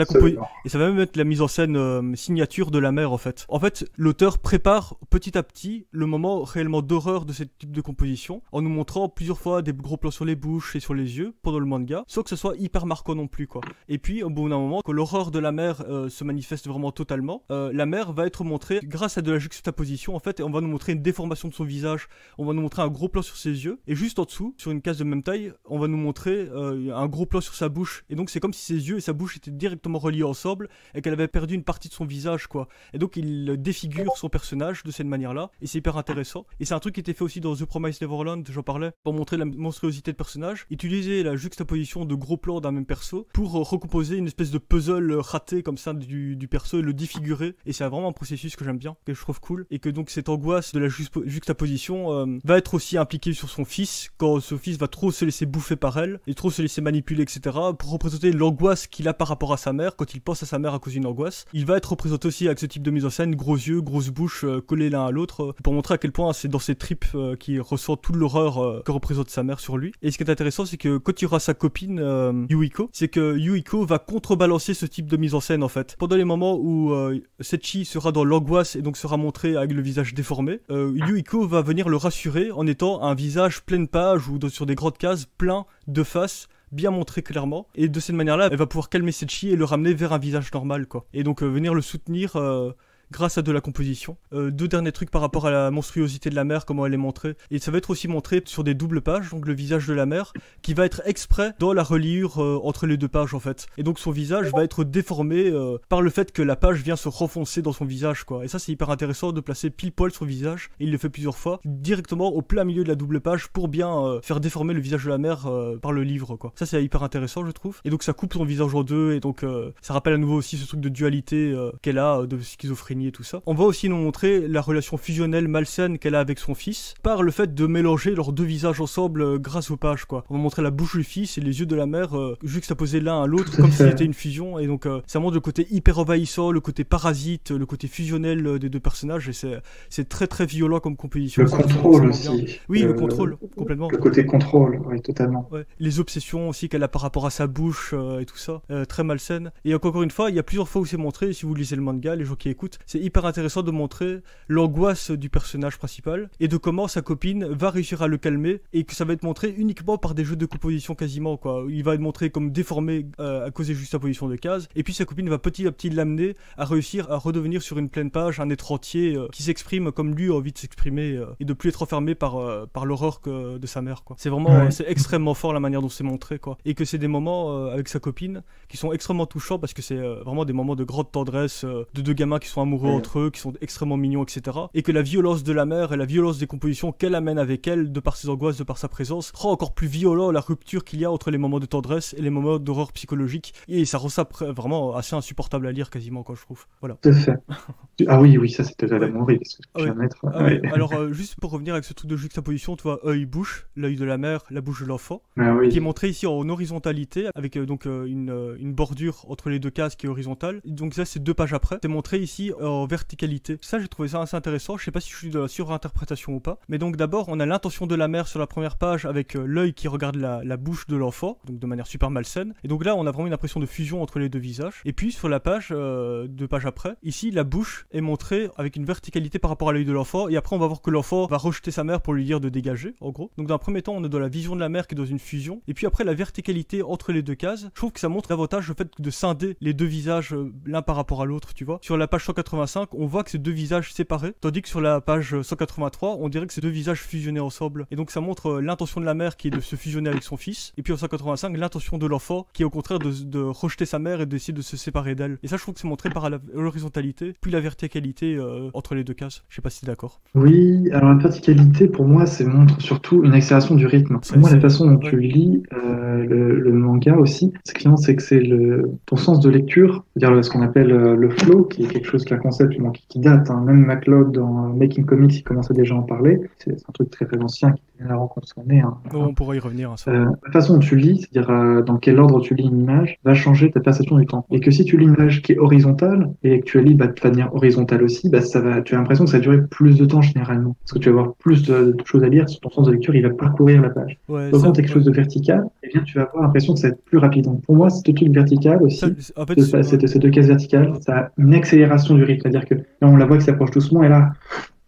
et ça va même être la mise en scène signature de la mère, en fait. En fait, l'auteur prépare petit à petit le moment réellement d'horreur de ce type de composition en nous montrant plusieurs fois des gros plans sur les bouches et sur les yeux pendant le manga, sans que ce soit hyper marquant non plus, quoi. Et puis, au bout d'un moment, quand l'horreur de la mère se manifeste vraiment totalement, la mère va être montrée grâce à de la juxtaposition, en fait, et on va nous montrer une déformation de son visage, on va nous montrer un gros plan sur ses yeux, et juste en dessous, sur une case de même taille, on va nous montrer un gros plan sur sa bouche. Et donc, c'est comme si ses yeux et sa bouche étaient directement reliés ensemble et qu'elle avait perdu une partie de son visage, quoi. Et donc, il défigure son personnage de cette manière-là, et c'est hyper intéressant. Et c'est un truc qui était fait aussi dans The Promised Neverland, j'en parlais, pour montrer la monstruosité de personnage. Utiliser la juxtaposition de gros plans d'un même perso pour recomposer une espèce de puzzle raté comme ça du perso et le défigurer. Et c'est vraiment un processus que j'aime bien, que je trouve cool. Et que donc cette angoisse de la juxtaposition va être aussi impliquée sur son fils, quand ce fils va trop se laisser bouffer par elle, et trop se laisser manipuler, etc. pour représenter l'angoisse qu'il a par rapport à sa mère, quand il pense à sa mère à cause d'une angoisse. Il va être représenté aussi avec ce type de mise en scène, gros yeux, grosse bouche, collés l'un à l'autre, pour montrer à quel point c'est dans ses tripes qu'il ressent toute l'horreur que représente sa mère sur lui. Et ce qui est intéressant, c'est que quand il y aura sa copine Yuiko, c'est que Yuiko va contrebalancer ce type de mise en scène, en fait. Pendant les moments où Sechi sera dans l'angoisse et donc sera montré avec le visage déformé, Yuiko va venir le rassurer en étant un visage pleine page ou sur des grandes cases plein de face, bien montré clairement, et de cette manière-là, elle va pouvoir calmer Setchi et le ramener vers un visage normal, quoi. Et donc venir le soutenir grâce à de la composition. Deux derniers trucs par rapport à la monstruosité de la mère, comment elle est montrée. Et ça va être aussi montré sur des doubles pages, donc le visage de la mère, qui va être exprès dans la reliure entre les deux pages en fait. Et donc son visage va être déformé par le fait que la page vient se renfoncer dans son visage, quoi. Et ça c'est hyper intéressant de placer pile poil son visage, et il le fait plusieurs fois, directement au plein milieu de la double page pour bien faire déformer le visage de la mère par le livre, quoi. Ça c'est hyper intéressant je trouve. Et donc ça coupe son visage en deux, et donc ça rappelle à nouveau aussi ce truc de dualité qu'elle a, de schizophrénie et tout ça. On va aussi nous montrer la relation fusionnelle malsaine qu'elle a avec son fils par le fait de mélanger leurs deux visages ensemble grâce aux pages, quoi. On va montrer la bouche du fils et les yeux de la mère juxtaposés l'un à l'autre comme si c'était une fusion, et donc ça montre le côté hyper envahissant, le côté parasite, le côté fusionnel des deux personnages, et c'est très très violent comme composition. Le contrôle aussi. Oui, le contrôle, complètement. Le côté contrôle, oui, totalement. Ouais. Les obsessions aussi qu'elle a par rapport à sa bouche et tout ça, très malsaine. Et encore une fois, il y a plusieurs fois où c'est montré, si vous lisez le manga, les gens qui écoutent, c'est hyper intéressant de montrer l'angoisse du personnage principal et de comment sa copine va réussir à le calmer, et que ça va être montré uniquement par des jeux de composition quasiment, quoi. Il va être montré comme déformé à cause des juxtapositions de cases, et puis sa copine va petit à petit l'amener à réussir à redevenir sur une pleine page un être entier qui s'exprime comme lui a envie de s'exprimer et de plus être enfermé par l'horreur de sa mère, quoi. C'est vraiment c'est extrêmement fort la manière dont c'est montré, quoi. Et que c'est des moments avec sa copine qui sont extrêmement touchants parce que c'est vraiment des moments de grande tendresse de deux gamins qui sont amoureux entre eux, qui sont extrêmement mignons, etc. Et que la violence de la mère et la violence des compositions qu'elle amène avec elle, de par ses angoisses, de par sa présence, rend encore plus violent la rupture qu'il y a entre les moments de tendresse et les moments d'horreur psychologique. Et ça rend ça vraiment assez insupportable à lire quasiment, quoi, je trouve. Voilà. Tout à fait. Ah oui, ça c'était de l'amour, parce que je viens de mettre. Oui. Alors, juste pour revenir avec ce truc de juxtaposition, tu vois, œil-bouche, l'œil de la mère, la bouche de l'enfant, qui est montré ici en horizontalité, avec donc une bordure entre les deux cases qui est horizontale. Donc ça, c'est 2 pages après. C'est montré ici en verticalité. Ça, j'ai trouvé ça assez intéressant. Je sais pas si je suis de la surinterprétation ou pas. Mais donc d'abord, on a l'intention de la mère sur la première page avec l'œil qui regarde la bouche de l'enfant, donc de manière super malsaine. Et donc là, on a vraiment une impression de fusion entre les deux visages. Et puis sur la page, 2 pages après, ici, la bouche est montrée avec une verticalité par rapport à l'œil de l'enfant. Et après, on va voir que l'enfant va rejeter sa mère pour lui dire de dégager, en gros. Donc dans un premier temps, on est dans la vision de la mère qui est dans une fusion. Et puis après, la verticalité entre les deux cases, je trouve que ça montre davantage le fait de scinder les deux visages l'un par rapport à l'autre, tu vois. Sur la page 185, on voit que c'est 2 visages séparés, tandis que sur la page 183, on dirait que c'est 2 visages fusionnés ensemble. Et donc ça montre l'intention de la mère qui est de se fusionner avec son fils, et puis en 185, l'intention de l'enfant qui est au contraire de rejeter sa mère et d'essayer de se séparer d'elle. Et ça, je trouve que c'est montré par l'horizontalité, puis la verticalité entre les deux cases. Je sais pas si t'es d'accord. Oui, alors la verticalité, pour moi, c'est montre surtout une accélération du rythme. Pour moi, la façon dont tu lis le manga aussi, c'est que c'est ton sens de lecture, c'est-à-dire ce qu'on appelle le flow, qui est quelque chose, qui est un concept qui date, hein. Même MacLeod dans Making Comics, il commençait déjà à en parler. C'est un truc très très ancien qui est la rencontre qu'on est. Hein. On pourra y revenir. La façon dont tu lis, c'est-à-dire dans quel ordre tu lis une image, va changer ta perception du temps. Et que si tu lis une image qui est horizontale et que tu la lis de manière horizontale aussi, tu as l'impression que ça va durer plus de temps généralement. Parce que tu vas avoir plus de choses à lire, ton sens de lecture, il va parcourir la page. Donc quand tu as quelque chose de vertical, eh bien, tu vas avoir l'impression que ça va être plus rapide. Donc pour moi, ce truc vertical aussi, ces 2 cases verticales, ça a une accélération du rythme. C'est-à-dire que là, on la voit qui s'approche doucement, et là,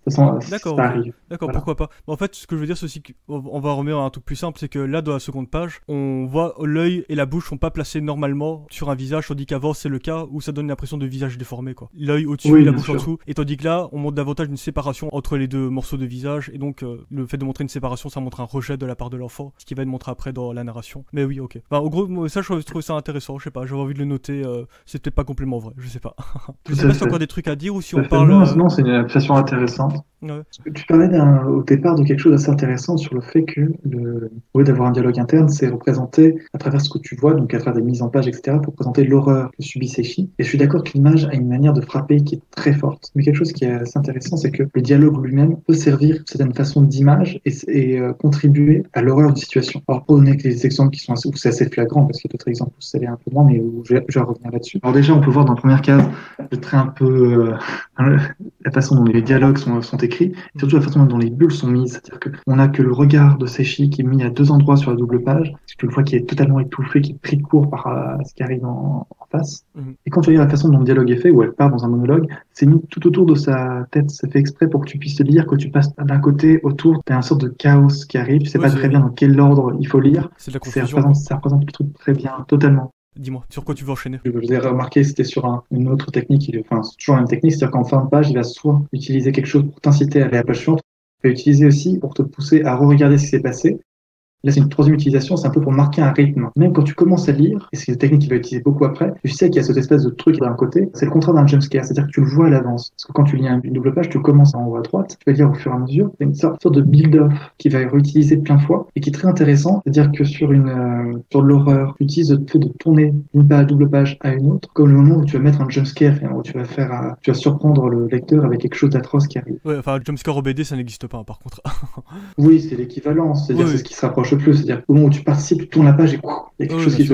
ça arrive. D'accord, voilà. Pourquoi pas. En fait, ce que je veux dire, c'est aussi qu'on va revenir à un truc plus simple, c'est que là, dans la seconde page, on voit l'œil et la bouche sont pas placés normalement sur un visage, tandis qu'avant, c'est le cas où ça donne l'impression de visage déformé, quoi. L'œil au-dessus et la bouche en dessous, et tandis que là, on montre davantage une séparation entre les deux morceaux de visage, et donc le fait de montrer une séparation, ça montre un rejet de la part de l'enfant, ce qui va être montré après dans la narration. Mais oui, ok. Enfin, en gros, ça, je trouve ça intéressant, je sais pas, j'avais envie de le noter, c'est peut-être pas complètement vrai, je sais pas. Je sais pas si t'as encore des trucs à dire ou si on parle... Non, c'est une appréciation intéressante. Ouais. Tu parlais au départ de quelque chose d'assez intéressant sur le fait que d'avoir un dialogue interne, c'est représenté à travers ce que tu vois, donc à travers des mises en page, etc., pour présenter l'horreur que subit Seishi. Et je suis d'accord que l'image a une manière de frapper qui est très forte. Mais quelque chose qui est assez intéressant, c'est que le dialogue lui-même peut servir d'une certaine façon d'image et contribuer à l'horreur d'une situation. Alors pour donner des exemples qui sont assez flagrants, parce qu'il y a d'autres exemples où ça l'est un peu moins, mais où je vais revenir là-dessus. Alors déjà, on peut voir dans la première case le trait un peu la façon dont les dialogues sont écrits, et surtout la façon dont dont les bulles sont mises. C'est-à-dire qu'on n'a que le regard de Seshi qui est mis à deux endroits sur la double page. Tu le vois qui est totalement étouffé, qui est pris de court par ce qui arrive en face. Et quand tu regardes la façon dont le dialogue est fait, où elle part dans un monologue, c'est mis tout autour de sa tête. C'est fait exprès pour que tu puisses te lire, que tu passes d'un côté autour. T'as une sorte de chaos qui arrive. Tu sais pas très bien dans quel ordre il faut lire. C'est de la confusion. Ça représente le truc très bien, totalement. Dis-moi, sur quoi tu veux enchaîner? Je vous ai remarqué, c'était sur une autre technique, enfin, c'est toujours la même technique, c'est-à-dire qu'en fin de page, il va soit utiliser quelque chose pour t'inciter à aller à la page suivante, il va utiliser aussi pour te pousser à re-regarder ce qui s'est passé. Là, c'est une troisième utilisation, c'est un peu pour marquer un rythme. Même quand tu commences à lire, et c'est une technique qu'il va utiliser beaucoup après, tu sais qu'il y a cette espèce de truc d'un côté, c'est le contraire d'un jumpscare, c'est-à-dire que tu le vois à l'avance. Parce que quand tu lis une double page, tu commences en haut à droite, tu vas lire au fur et à mesure, il y a une sorte de build-up qui va être réutilisé plein de fois, et qui est très intéressant, c'est-à-dire que sur l'horreur, tu utilises le fait de tourner d'une page, double page à une autre, comme le moment où tu vas mettre un jumpscare, où tu vas surprendre le lecteur avec quelque chose d'atroce qui arrive. Ouais, enfin, jumpscare au BD, ça n'existe pas, par contre. Oui, c'est l'équivalent, c'est-à-dire c'est ce qui se rapproche le plus, c'est-à-dire au moment où tu participes, tu tournes la page et il y a quelque chose qui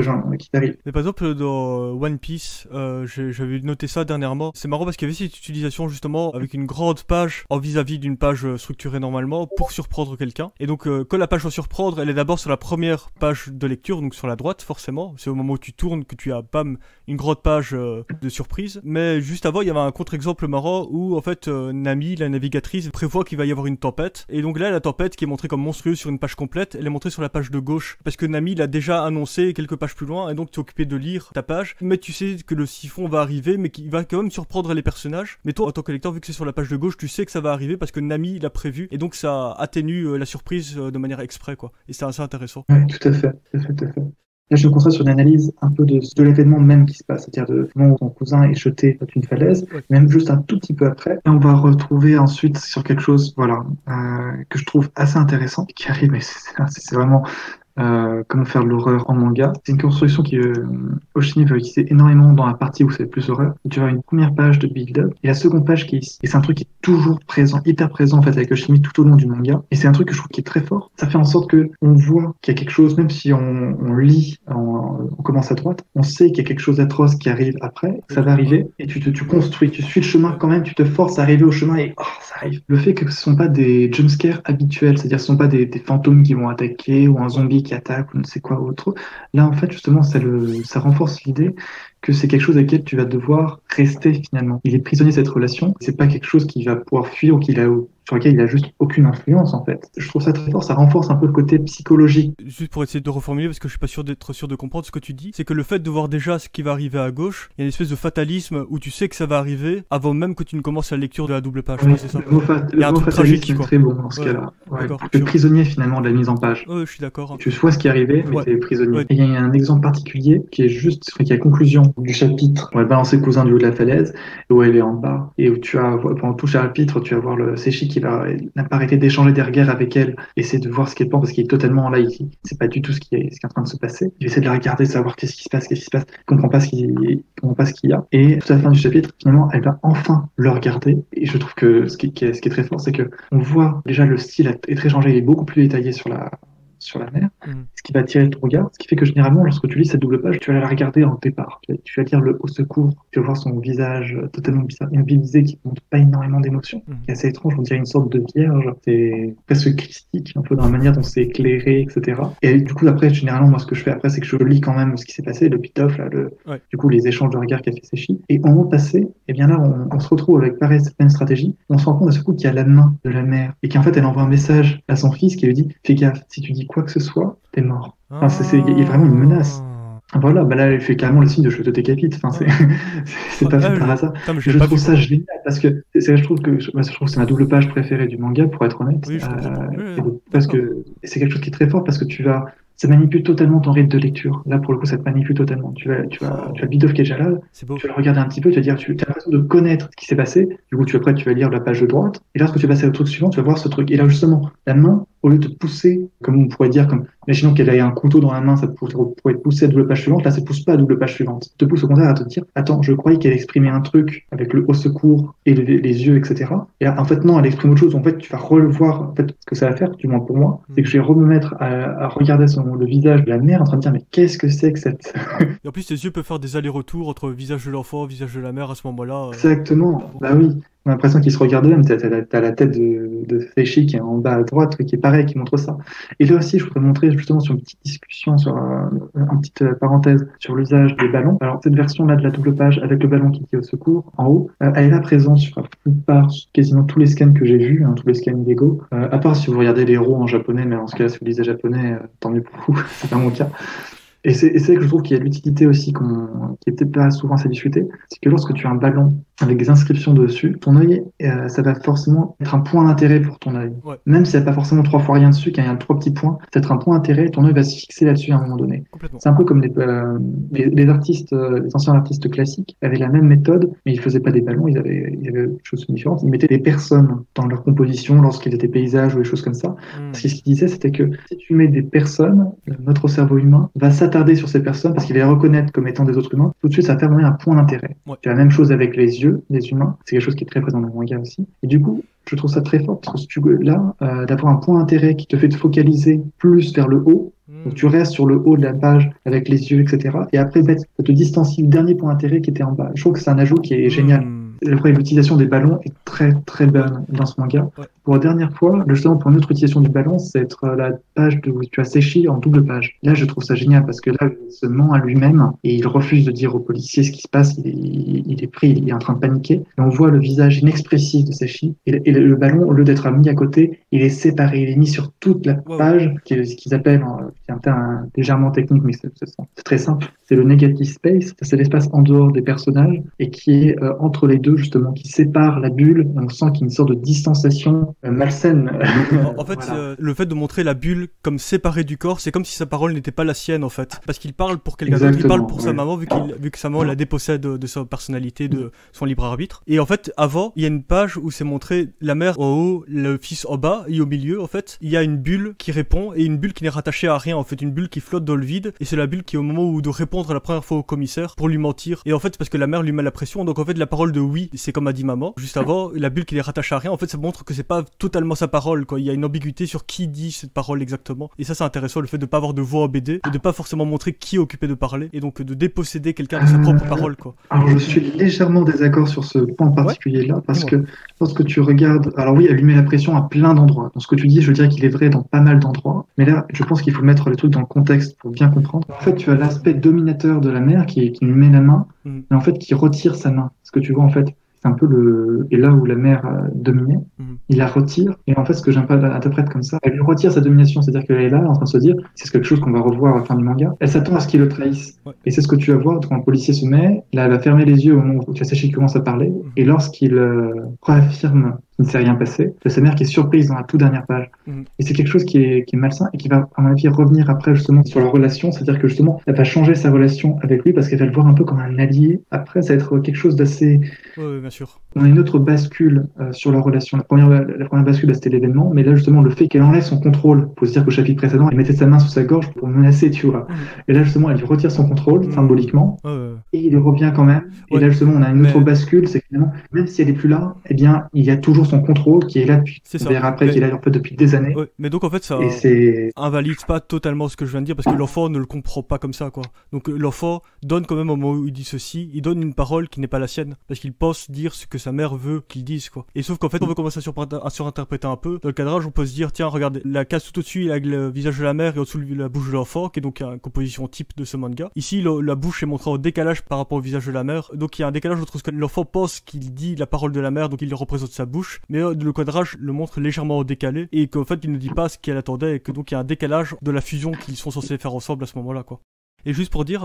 t'arrive. Mais par exemple, dans One Piece, j'avais noté ça dernièrement. C'est marrant parce qu'il y avait cette utilisation justement avec une grande page en vis-à-vis d'une page structurée normalement pour surprendre quelqu'un. Et donc, quand la page va surprendre, elle est d'abord sur la première page de lecture, donc sur la droite forcément. C'est au moment où tu tournes que tu as, bam, une grande page de surprise. Mais juste avant, il y avait un contre-exemple marrant où en fait, Nami, la navigatrice, prévoit qu'il va y avoir une tempête. Et donc là, la tempête qui est montrée comme monstrueuse sur une page complète, elle est montrée sur la page de gauche. Parce que Nami l'a déjà annoncé quelques pages plus loin, et donc tu es occupé de lire ta page. Mais tu sais que le siphon va arriver, mais qu'il va quand même surprendre les personnages. Mais toi, en tant que lecteur, vu que c'est sur la page de gauche, tu sais que ça va arriver parce que Nami l'a prévu. Et donc ça atténue la surprise de manière exprès, quoi. Et c'est assez intéressant. Oui, tout à fait. Là, je me concentre sur une analyse un peu de l'événement même qui se passe, c'est-à-dire de moment où ton cousin est jeté d'une falaise, même juste un tout petit peu après. Et on va retrouver ensuite sur quelque chose, voilà, que je trouve assez intéressant, qui arrive, mais c'est vraiment comment faire de l'horreur en manga. C'est une construction qui Oshimi va utiliser énormément dans la partie où c'est plus horreur. Tu as une première page de build-up et la seconde page qui est ici. Et c'est un truc qui est toujours présent, hyper présent en fait avec Oshimi tout au long du manga. Et c'est un truc que je trouve qui est très fort. Ça fait en sorte que on voit qu'il y a quelque chose, même si on lit, on commence à droite, on sait qu'il y a quelque chose d'atroce qui arrive après, ça va arriver, et tu construis, tu suis le chemin quand même, tu te forces à arriver au chemin et ça arrive. Le fait que ce ne sont pas des jumpscares habituels, c'est-à-dire ce ne sont pas des fantômes qui vont attaquer ou un zombie qui attaque ou ne sais quoi autre. Là, en fait, justement, ça renforce l'idée que c'est quelque chose avec lequel tu vas devoir rester finalement. Il est prisonnier de cette relation. C'est pas quelque chose qu'il va pouvoir fuir ou sur lequel il a juste aucune influence en fait. Je trouve ça très fort. Ça renforce un peu le côté psychologique. Juste pour essayer de reformuler parce que je suis pas sûr d'être sûr de comprendre ce que tu dis, c'est que le fait de voir déjà ce qui va arriver à gauche, il y a une espèce de fatalisme où tu sais que ça va arriver avant même que tu ne commences la lecture de la double page. Oui, c'est ça. Il y a un truc tragique, c'est très bon dans ce cas-là. Tu es prisonnier finalement de la mise en page. Je suis d'accord. Tu vois ce qui est arrivé, mais tu es prisonnier. Et il y a un exemple particulier qui est juste, qui est la conclusion du chapitre où elle balance ses cousins du haut de la falaise, et où elle est en bas, et où pendant tout le chapitre, tu vas voir le Seshi qui n'a pas arrêté d'échanger des regards avec elle, essayer de voir ce qu'elle pense, parce qu'il est totalement là, il sait pas du tout ce qui est en train de se passer. Il essaie de la regarder, savoir qu'est-ce qui se passe, il comprend pas ce qu'il y a. Et tout à la fin du chapitre, finalement, elle va enfin le regarder, et je trouve que ce qui est très fort, c'est que on voit déjà le style est très changé, il est beaucoup plus détaillé sur la mer, ce qui va attirer ton regard, ce qui fait que généralement, lorsque tu lis cette double page, tu vas la regarder en départ. Tu vas lire le au secours, tu vas voir son visage totalement bizarre, immobilisé, qui ne montre pas énormément d'émotions, qui est assez étrange, on dirait une sorte de vierge, c'est presque christique, un peu dans la manière dont c'est éclairé, etc. Et du coup, après, généralement, moi, ce que je fais après, c'est que je lis quand même ce qui s'est passé, le pit-off, là, du coup, les échanges de regards qu'a fait Seshi. Et en haut passé, et bien là, on se retrouve avec pareil, cette même stratégie, on se rend compte à ce coup qu'il y a la main de la mère, et qu'en fait, elle envoie un message à son fils qui lui dit, fais gaffe, si tu dis quoi que ce soit, t'es mort. Enfin, il y a vraiment une menace. Voilà, bah là, elle fait carrément le signe de je te décapite. Enfin, c'est pas fait par hasard. Je trouve ça génial parce que je trouve que c'est ma double page préférée du manga, pour être honnête. Oui, je comprends. Parce que c'est quelque chose qui est très fort parce que ça manipule totalement ton rythme de lecture. Là, pour le coup, ça te manipule totalement. Tu as le bid-off qui est déjà là. Tu vas le regarder un petit peu, tu vas dire, tu as l'impression de connaître ce qui s'est passé. Du coup, après, tu vas lire la page de droite. Et lorsque tu vas passer au truc suivant, tu vas voir ce truc. Et là, justement, la main, au lieu de te pousser, comme on pourrait dire, imaginons qu'elle ait un couteau dans la main, ça pourrait te pousser à la double page suivante. Là, ça ne pousse pas à la double page suivante. Ça te pousse au contraire à te dire, attends, je croyais qu'elle exprimait un truc avec le au secours et les yeux, etc. Et là, en fait, non, elle exprime autre chose. En fait, tu vas revoir, en fait, ce que ça va faire, du moins pour moi, c'est que je vais me mettre à regarder le visage de la mère en train de dire, mais qu'est-ce que c'est que cette... Et en plus, tes yeux peuvent faire des allers-retours entre le visage de l'enfant et le visage de la mère à ce moment-là. Exactement, bah oui. On a l'impression qu'ils se regardent eux-mêmes. T'as la tête de Feshi qui est en bas à droite, qui est pareil, qui montre ça. Et là aussi, je voudrais montrer justement sur une petite discussion, sur une petite parenthèse, sur l'usage des ballons. Alors, cette version-là de la double page avec le ballon qui est au secours, en haut, elle est là présente sur la plupart, quasiment tous les scans que j'ai vus, tous les scans illégaux. À part si vous regardez les héros en japonais, mais en ce cas, si vous lisez japonais, tant mieux pour vous, c'est pas mon cas. Et c'est que je trouve qu'il y a de l'utilité aussi qui est peut-être pas souvent assez discutée, c'est que lorsque tu as un ballon avec des inscriptions dessus, ton œil, ça va forcément être un point d'intérêt pour ton œil. Ouais. Même s'il n'y a pas forcément 3 fois rien dessus, qu'il y a 3 petits points, ça va être un point d'intérêt, ton œil va se fixer là-dessus à un moment donné. C'est un peu comme les artistes, les anciens artistes classiques avaient la même méthode, mais ils faisaient pas des ballons, ils avaient des choses différentes. Ils mettaient des personnes dans leur composition lorsqu'ils étaient paysages ou des choses comme ça. Parce que ce qu'ils disaient, c'était que si tu mets des personnes, notre cerveau humain va s'attarder sur ces personnes parce qu'il va les reconnaître comme étant des autres humains. Tout de suite, ça va faire un point d'intérêt. Ouais. C'est la même chose avec les yeux des humains. C'est quelque chose qui est très présent dans le manga aussi. Et du coup, je trouve ça très fort parce que là, d'avoir un point d'intérêt qui te fait te focaliser plus vers le haut. Donc tu restes sur le haut de la page avec les yeux, etc. Et après, ça te distancie le dernier point d'intérêt qui était en bas. Je trouve que c'est un ajout qui est génial. Après, l'utilisation des ballons est très très bonne dans ce manga. Ouais. Pour la dernière fois, justement pour une autre utilisation du ballon, c'est être la page où tu as Seshi en double page. Là, je trouve ça génial parce que là, il se ment à lui-même et il refuse de dire aux policiers ce qui se passe. Il est pris, il est en train de paniquer. Et on voit le visage inexpressif de Seshi. Et le ballon, au lieu d'être mis à côté, il est séparé. Il est mis sur toute la page, qu'ils appellent, qui est un terme légèrement technique, mais c'est très simple. C'est le negative space. C'est l'espace en dehors des personnages et qui est entre les deux, justement, qui sépare la bulle. On sent qu'il y a une sorte de distanciation malsaine. En fait, voilà. Le fait de montrer la bulle comme séparée du corps, c'est comme si sa parole n'était pas la sienne, en fait. Parce qu'il parle pour quelqu'un d'autre, il parle pour sa maman, vu que sa maman la dépossède de sa personnalité, de son libre arbitre. Et en fait, avant, il y a une page où c'est montré la mère en haut, le fils en bas, et au milieu, en fait, il y a une bulle qui répond, et une bulle qui n'est rattachée à rien, en fait, une bulle qui flotte dans le vide, et c'est la bulle qui est au moment où de répondre la première fois au commissaire pour lui mentir. Et en fait, c'est parce que la mère lui met la pression, donc en fait, la parole de oui, c'est comme a dit maman. Juste avant, la bulle qui est rattachée à rien, en fait, ça montre que c'est pas totalement sa parole, quoi. Il y a une ambiguïté sur qui dit cette parole exactement. Et ça, c'est intéressant, le fait de pas avoir de voix en BD, et de pas forcément montrer qui est occupé de parler, et donc de déposséder quelqu'un de sa propre parole, quoi. Alors, je suis légèrement désaccord sur ce point particulier-là, parce que lorsque tu regardes, alors oui, elle lui met la pression à plein d'endroits. Dans ce que tu dis, je dirais qu'il est vrai dans pas mal d'endroits, mais là, je pense qu'il faut mettre le truc dans le contexte pour bien comprendre. En fait, tu as l'aspect dominateur de la mère qui lui met la main, mais en fait, qui retire sa main. Ce que tu vois, en fait, c'est un peu et là où la mère dominait, il la retire, et en fait, ce que j'interprète comme ça, elle lui retire sa domination, c'est-à-dire qu'elle est là, en train de se dire, c'est quelque chose qu'on va revoir à la fin du manga, elle s'attend à ce qu'il le trahisse. Et c'est ce que tu vas voir quand un policier se met, là, elle va fermer les yeux au moment où tu as Seshi qui commence à parler, et lorsqu'il réaffirme qu'il ne s'est rien passé, c'est sa mère qui est surprise dans la toute dernière page. Et c'est quelque chose qui est malsain, et qui va, à mon avis, revenir après, justement, sur la relation, c'est-à-dire que, justement, elle va changer sa relation avec lui, parce qu'elle va le voir un peu comme un allié. Après, ça va être quelque chose d'assez... Oui, bien sûr. On a une autre bascule sur leur relation. La première bascule, c'était l'événement, mais là, justement, le fait qu'elle enlève son contrôle, faut se dire qu'au chapitre précédent, elle mettait sa main sous sa gorge pour menacer, tu vois. Et là, justement, elle lui retire son contrôle, symboliquement, et il revient quand même. Et là, justement, on a une autre bascule, c'est que finalement, même si elle est plus là, eh bien, il y a toujours son contrôle qui est là depuis, qu'il est là, en fait, depuis des années. Mais donc, en fait, ça invalide pas totalement ce que je viens de dire, parce que l'enfant ne le comprend pas comme ça, quoi. Donc, l'enfant donne quand même, au moment où il dit ceci, il donne une parole qui n'est pas la sienne, parce qu'il pense dire ce que sa mère veut qu'il dise, quoi. Et sauf qu'en fait, on veut commencer à surinterpréter un peu. Dans le cadrage, on peut se dire, tiens, regarde, la case tout au-dessus, il a le visage de la mère et au-dessous la bouche de l'enfant, qui est donc une composition type de ce manga. Ici, la bouche est montrée en décalage par rapport au visage de la mère. Donc, il y a un décalage entre ce que l'enfant pense qu'il dit la parole de la mère, donc il représente sa bouche, mais le cadrage le montre légèrement décalé, et qu'en fait, il ne dit pas ce qu'elle attendait, et que donc il y a un décalage de la fusion qu'ils sont censés faire ensemble à ce moment-là, quoi. Et juste pour dire,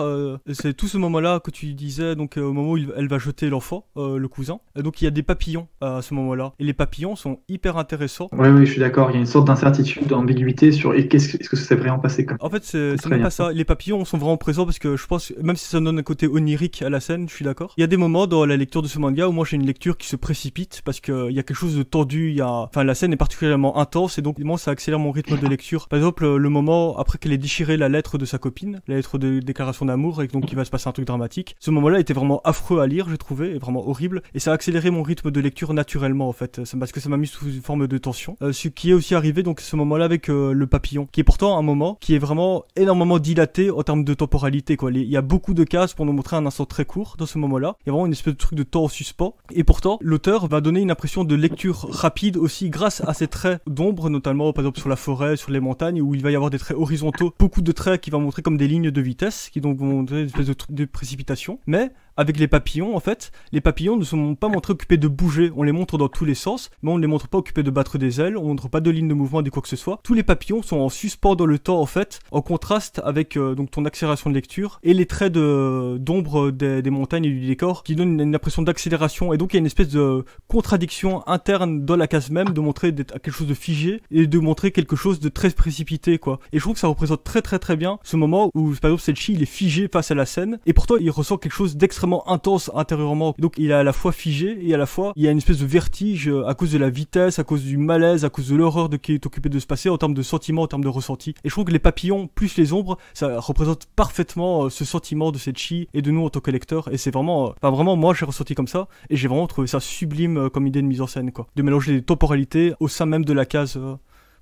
c'est tout ce moment-là que tu disais, donc au moment où elle va jeter l'enfant, le cousin. Donc il y a des papillons à ce moment-là. Et les papillons sont hyper intéressants. Oui, je suis d'accord. Il y a une sorte d'incertitude, d'ambiguïté sur est-ce que ça s'est vraiment passé comme. En fait, c'est même pas ça. Les papillons sont vraiment présents parce que je pense, même si ça donne un côté onirique à la scène, je suis d'accord. Il y a des moments dans la lecture de ce manga où moi j'ai une lecture qui se précipite parce qu'il y a quelque chose de tendu. Enfin, la scène est particulièrement intense et donc moi ça accélère mon rythme de lecture. Par exemple, le moment après qu'elle ait déchiré la lettre de sa copine, la lettre de déclaration d'amour et donc il va se passer un truc dramatique. Ce moment-là était vraiment affreux à lire, j'ai trouvé, et vraiment horrible, et ça a accéléré mon rythme de lecture naturellement en fait, parce que ça m'a mis sous une forme de tension. Ce qui est aussi arrivé donc ce moment-là avec le papillon, qui est pourtant un moment qui est vraiment énormément dilaté en termes de temporalité quoi. Il y a beaucoup de cases pour nous montrer un instant très court dans ce moment-là. Il y a vraiment une espèce de truc de temps en suspens, et pourtant l'auteur va donner une impression de lecture rapide aussi grâce à ces traits d'ombre, notamment par exemple sur la forêt, sur les montagnes, où il va y avoir des traits horizontaux, beaucoup de traits qui vont montrer comme des lignes de vitesse, qui donc vont montrer une espèce de précipitation, mais avec les papillons, en fait, les papillons ne sont pas montrés occupés de bouger, on les montre dans tous les sens, mais on ne les montre pas occupés de battre des ailes, on montre pas de ligne de mouvement ni quoi que ce soit. Tous les papillons sont en suspens dans le temps, en fait, en contraste avec donc ton accélération de lecture et les traits d'ombre des montagnes et du décor qui donnent une impression d'accélération, et donc il y a une espèce de contradiction interne dans la case même de montrer quelque chose de figé et de montrer quelque chose de très précipité, quoi. Et je trouve que ça représente très très très bien ce moment où, par exemple, Senshi, il est figé face à la scène, et pourtant il ressent quelque chose d'extrêmement intense intérieurement. Donc il est à la fois figé et à la fois il y a une espèce de vertige à cause de la vitesse, à cause du malaise, à cause de l'horreur qui est occupée de se passer en termes de sentiments, en termes de ressenti. Et je trouve que les papillons plus les ombres, ça représente parfaitement ce sentiment de Senshi et de nous en tant que lecteurs. Et c'est vraiment, vraiment moi j'ai ressenti comme ça, et j'ai vraiment trouvé ça sublime comme idée de mise en scène, quoi. De mélanger les temporalités au sein même de la case,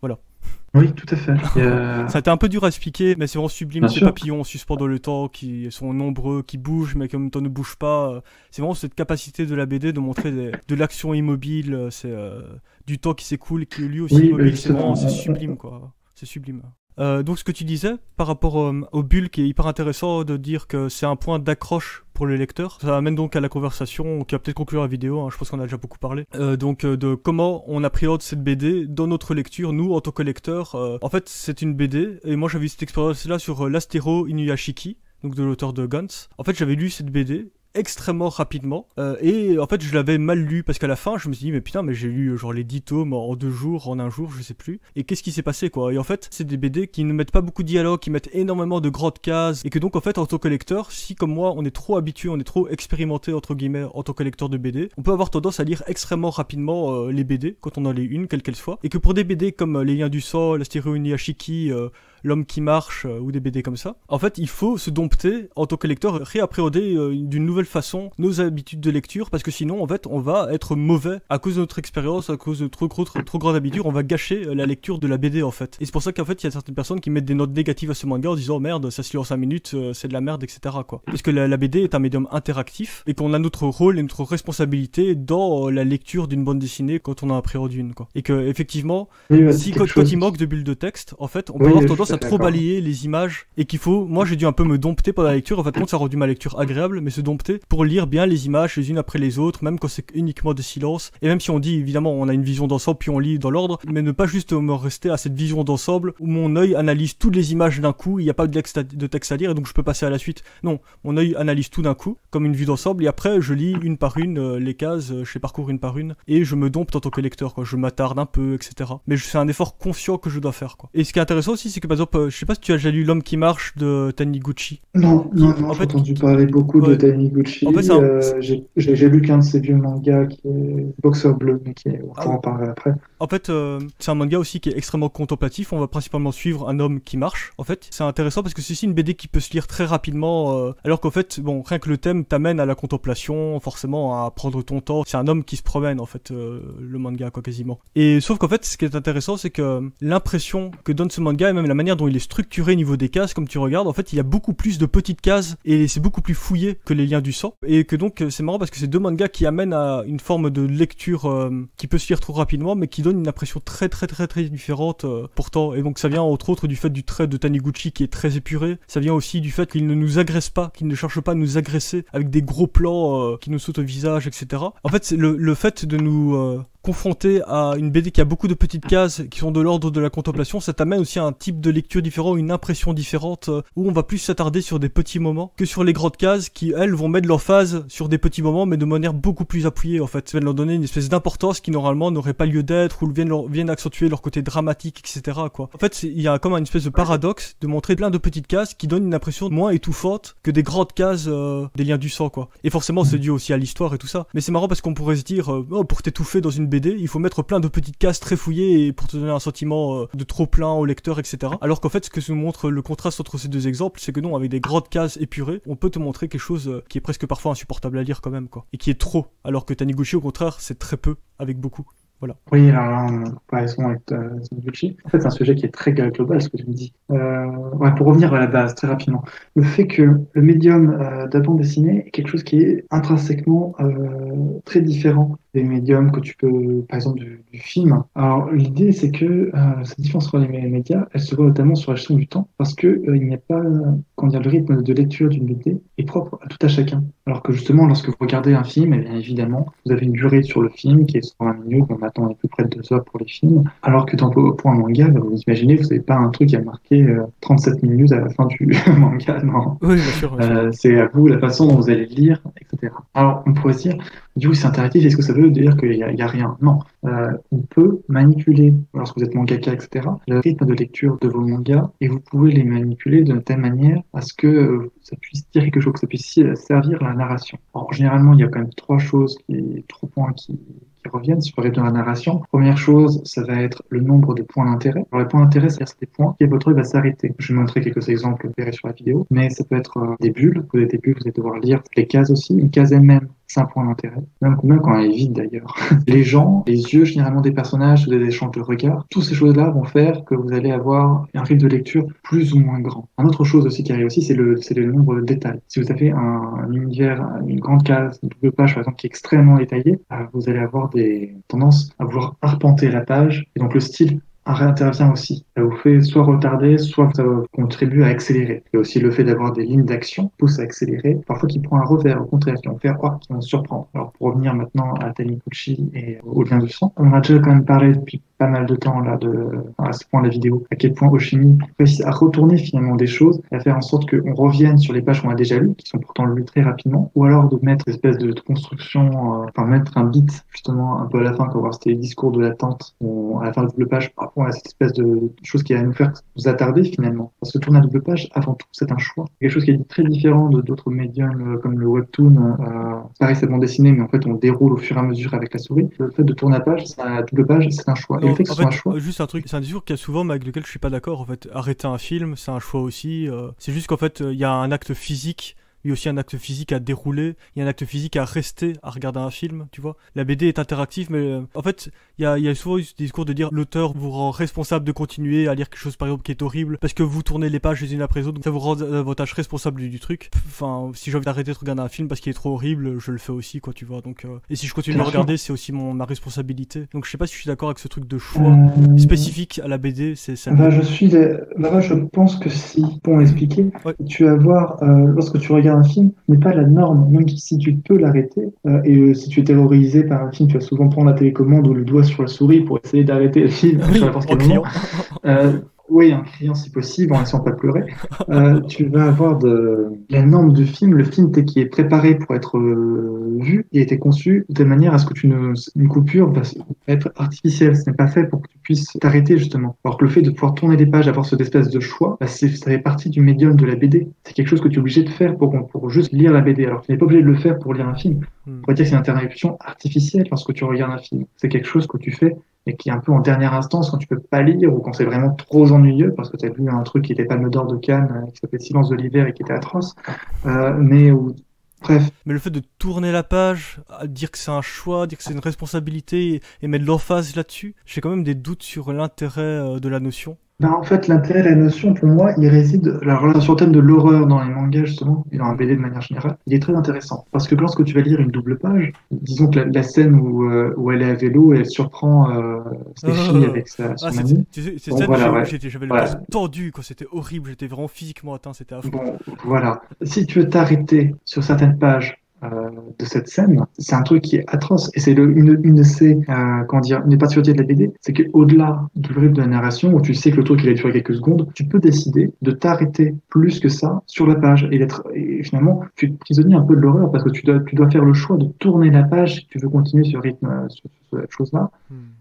voilà. Oui, tout à fait. Ça a été un peu dur à expliquer, mais c'est vraiment sublime. Bien Ces sûr. papillons en suspens dans le temps, qui sont nombreux, qui bougent, mais qui en même temps ne bougent pas. C'est vraiment cette capacité de la BD de montrer de l'action immobile, c'est du temps qui s'écoule, qui est lui aussi Oui, immobile. justement, C'est sublime, quoi. C'est sublime. Donc ce que tu disais par rapport au bulle, qui est hyper intéressant de dire que c'est un point d'accroche pour le lecteur, ça amène donc à la conversation qui va peut-être conclure la vidéo, hein, je pense qu'on a déjà beaucoup parlé, de comment on appréhende cette BD dans notre lecture, nous en tant que lecteurs. En fait c'est une BD, et moi j'avais eu cette expérience là sur l'Astéro Inuyashiki, donc de l'auteur de Gantz. En fait j'avais lu cette BD extrêmement rapidement, et en fait je l'avais mal lu, parce qu'à la fin je me suis dit mais putain, mais j'ai lu genre les 10 tomes en 2 jours, en un jour, je sais plus, et qu'est-ce qui s'est passé, quoi. Et en fait c'est des BD qui ne mettent pas beaucoup de dialogue, qui mettent énormément de grandes cases, et que donc en fait en tant que lecteur, si comme moi on est trop habitué, on est trop expérimenté entre guillemets en tant que lecteur de BD, on peut avoir tendance à lire extrêmement rapidement les BD quand on en lit une, quelle qu'elle soit, et que pour des BD comme Les Liens du Sang, l'Astéro Inuyashiki, L'Homme qui marche, ou des BD comme ça, en fait il faut se dompter en tant que lecteur, réappréhender d'une nouvelle façon nos habitudes de lecture, parce que sinon en fait on va être mauvais à cause de notre expérience, à cause de trop grande habitude, on va gâcher la lecture de la BD en fait. Et c'est pour ça qu'en fait il y a certaines personnes qui mettent des notes négatives à ce manga en disant merde, ça se lit en 5 minutes, c'est de la merde, etc., quoi. Parce que la BD est un médium interactif, et qu'on a notre rôle et notre responsabilité dans la lecture d'une bande dessinée quand on en appréhende une, quoi. Et que effectivement, Oui, si quand il manque de bulles de texte, en fait on peut Oui, avoir je tendance suis à trop d'accord. balayer les images, et qu'il faut, moi j'ai dû un peu me dompter pendant la lecture, en fait compte ça a rendu ma lecture agréable, mais se dompter pour lire bien les images les unes après les autres, même quand c'est uniquement des silences, et même si on dit évidemment on a une vision d'ensemble puis on lit dans l'ordre, mais ne pas juste me rester à cette vision d'ensemble où mon œil analyse toutes les images d'un coup, il n'y a pas de texte à lire et donc je peux passer à la suite. Non, mon œil analyse tout d'un coup comme une vue d'ensemble, et après je lis une par une les cases, je les parcours une par une, et je me dompte en tant que lecteur, quoi. Je m'attarde un peu, etc. Mais c'est un effort conscient que je dois faire, quoi. Et ce qui est intéressant aussi, c'est que par exemple, je sais pas si tu as déjà lu L'Homme qui marche de Taniguchi. Non, non, non, En j'ai fait, entendu parler beaucoup de ouais. Taniguchi. En fait, J'ai lu qu'un de ses vieux mangas qui est Boxeur Bleu, mais on Ah pourra oui. en parler après. En fait, c'est un manga aussi qui est extrêmement contemplatif. On va principalement suivre un homme qui marche. En fait, c'est intéressant parce que c'est aussi une BD qui peut se lire très rapidement, alors qu'en fait, bon, rien que le thème t'amène à la contemplation, forcément à prendre ton temps. C'est un homme qui se promène, en fait, le manga, quoi, quasiment. Et sauf qu'en fait, ce qui est intéressant, c'est que l'impression que donne ce manga, et même la manière dont il est structuré au niveau des cases, comme tu regardes, en fait, il y a beaucoup plus de petites cases et c'est beaucoup plus fouillé que Les Liens du Sang. Et que donc, c'est marrant parce que c'est deux mangas qui amènent à une forme de lecture qui peut se lire trop rapidement, mais qui donne une impression très différente pourtant. Et donc, ça vient entre autres du fait du trait de Taniguchi qui est très épuré. Ça vient aussi du fait qu'il ne nous agresse pas, qu'il ne cherche pas à nous agresser avec des gros plans qui nous sautent au visage, etc. En fait, c'est le fait de nous confronté à une BD qui a beaucoup de petites cases qui sont de l'ordre de la contemplation, ça t'amène aussi à un type de lecture différent, une impression différente, où on va plus s'attarder sur des petits moments que sur les grandes cases qui, elles, vont mettre l'emphase sur des petits moments, mais de manière beaucoup plus appuyée, en fait. Ça va leur donner une espèce d'importance qui, normalement, n'aurait pas lieu d'être, ou viennent accentuer leur côté dramatique, etc., quoi. En fait, il y a comme une espèce de paradoxe de montrer plein de petites cases qui donnent une impression moins étouffante que des grandes cases des Liens du Sang, quoi. Et forcément, c'est dû aussi à l'histoire et tout ça. Mais c'est marrant parce qu'on pourrait se dire, oh, pour t'étouffer dans une BD, il faut mettre plein de petites cases très fouillées et pour te donner un sentiment de trop plein au lecteur, etc. Alors qu'en fait, ce que nous montre le contraste entre ces deux exemples, c'est que non, avec des grandes cases épurées, on peut te montrer quelque chose qui est presque parfois insupportable à lire quand même, quoi. Et qui est trop. Alors que Taniguchi, au contraire, c'est très peu avec beaucoup. Voilà. Oui, alors là, en comparaison avec Taniguchi, en fait, c'est un sujet qui est très global, ce que tu me dis. Ouais, pour revenir à la base, très rapidement, le fait que le médium de la bande dessinée est quelque chose qui est intrinsèquement très différent des médiums que tu peux, par exemple, du film. Alors, l'idée, c'est que cette différence entre les médias, elle se voit notamment sur la gestion du temps, parce que il n'y a pas, comment dire, le rythme de lecture d'une BD est propre à tout à chacun. Alors que justement, lorsque vous regardez un film, eh bien évidemment, vous avez une durée sur le film qui est sur 20 minutes, on attend est plus près de 2 heures pour les films, alors que pour un manga, vous imaginez, vous n'avez pas un truc qui a marqué 37 minutes à la fin du manga, non. Oui, bien sûr. C'est à vous la façon dont vous allez le lire, etc. Alors, on pourrait se dire, du coup, c'est interactif, est-ce que ça veut dire qu'il y a rien? Non. On peut manipuler, lorsque vous êtes mangaka, etc., le rythme de lecture de vos mangas, et vous pouvez les manipuler de telle manière à ce que ça puisse dire quelque chose, que ça puisse servir la narration. Alors, généralement, il y a quand même trois points qui reviennent sur le rythme de la narration. Première chose, ça va être le nombre de points d'intérêt. Alors, les points d'intérêt, c'est des points qui votre œil va s'arrêter. Je vais montrer quelques exemples, vous verrez sur la vidéo, mais ça peut être des bulles. Vous avez des bulles, vous allez devoir lire les cases aussi. Une case elle-même, c'est un point d'intérêt. Même quand elle est vide d'ailleurs. Les gens, les yeux généralement des personnages, des échanges de regards, toutes ces choses-là vont faire que vous allez avoir un rythme de lecture plus ou moins grand. Une autre chose aussi qui arrive aussi, c'est le nombre de détails. Si vous avez un univers, une grande case, une double page par exemple qui est extrêmement détaillée, vous allez avoir des tendances à vouloir arpenter la page et donc le style réintervient aussi. Ça vous fait soit retarder, soit ça contribue à accélérer. Et aussi le fait d'avoir des lignes d'action pousse à accélérer, parfois qui prend un revers, au contraire, qui vont surprendre. Alors pour revenir maintenant à Taniguchi et au lien du sang, on a déjà quand même parlé depuis pas mal de temps là à ce point de la vidéo, à quel point Oshimi réussit à retourner finalement des choses et à faire en sorte qu'on revienne sur les pages qu'on a déjà lues, qui sont pourtant lues très rapidement, ou alors de mettre une espèce de construction, mettre un beat justement un peu à la fin, comme c'était les discours de l'attente, à la fin de la double page, par rapport à cette espèce de chose qui va nous faire vous attarder finalement. Parce que tourner à double page, avant tout, c'est un choix. Quelque chose qui est très différent de d'autres médiums comme le webtoon. Pareil, c'est bande dessinée, mais en fait, on déroule au fur et à mesure avec la souris. Le fait de tourner à double page, c'est un choix. Non, et le fait que ce en soit fait, un choix. juste un truc, c'est un discours qu'il y a souvent, mais avec lequel je suis pas d'accord. En fait, arrêter un film, c'est un choix aussi. C'est juste qu'en fait, il y a un acte physique. Il y a aussi un acte physique à dérouler, il y a un acte physique à rester, à regarder un film, tu vois. La BD est interactive, mais en fait, il y a souvent eu ce discours de dire l'auteur vous rend responsable de continuer à lire quelque chose, par exemple, qui est horrible, parce que vous tournez les pages les unes après les autres, donc ça vous rend davantage responsable du truc. Enfin, si j'ai envie d'arrêter de regarder un film parce qu'il est trop horrible, je le fais aussi, quoi, tu vois. Donc, et si je continue de le regarder, c'est aussi ma responsabilité. Donc, je sais pas si je suis d'accord avec ce truc de choix spécifique à la BD, c'est ça. Je pense que si, pour m'expliquer, Ouais. tu vas voir, lorsque tu regardes un film, ce n'est pas la norme, même si tu peux l'arrêter. Si tu es terrorisé par un film, tu vas souvent prendre la télécommande ou le doigt sur la souris pour essayer d'arrêter le film Oui, à n'importe en quel moment. criant. Oui, en criant si possible, en essayant pas de pleurer. Tu vas avoir la norme du film, le film qui est préparé pour être vu et a été conçu de telle manière à ce que une coupure va être artificielle. Ce n'est pas fait pour que tu puisses t'arrêter justement. Alors que le fait de pouvoir tourner des pages, avoir cette espèce de choix, ça fait partie du médium de la BD. C'est quelque chose que tu es obligé de faire pour juste lire la BD. Alors que tu n'es pas obligé de le faire pour lire un film. On pourrait dire que c'est une interruption artificielle lorsque tu regardes un film. C'est quelque chose que tu fais et qui est un peu en dernière instance quand tu peux pas lire ou quand c'est vraiment trop ennuyeux parce que tu as vu un truc qui était Palme d'Or de Cannes qui s'appelait Silence de l'hiver et qui était atroce. Bref. Mais le fait de tourner la page, dire que c'est un choix, dire que c'est une responsabilité et mettre l'emphase là-dessus, j'ai quand même des doutes sur l'intérêt de la notion. En fait, l'intérêt de la notion, pour moi, il réside. Alors, sur le thème de l'horreur dans les mangas, justement, et dans la BD de manière générale, il est très intéressant. Parce que lorsque tu vas lire une double page, disons que la scène où elle est à vélo et elle surprend Stéphie avec son ami. C'est ça, voilà, j'avais le cœur tordu, quoi. C'était horrible, j'étais vraiment physiquement atteint, c'était affreux. Bon, voilà. Si tu veux t'arrêter sur certaines pages de cette scène, c'est un truc qui est atroce. Et c'est une de ces, une des particularités de la BD, c'est qu'au-delà du rythme de la narration, où tu sais que le truc il a duré quelques secondes, tu peux décider de t'arrêter plus que ça sur la page et finalement, tu es prisonnier un peu de l'horreur parce que tu dois faire le choix de tourner la page si tu veux continuer ce rythme, sur cette chose-là.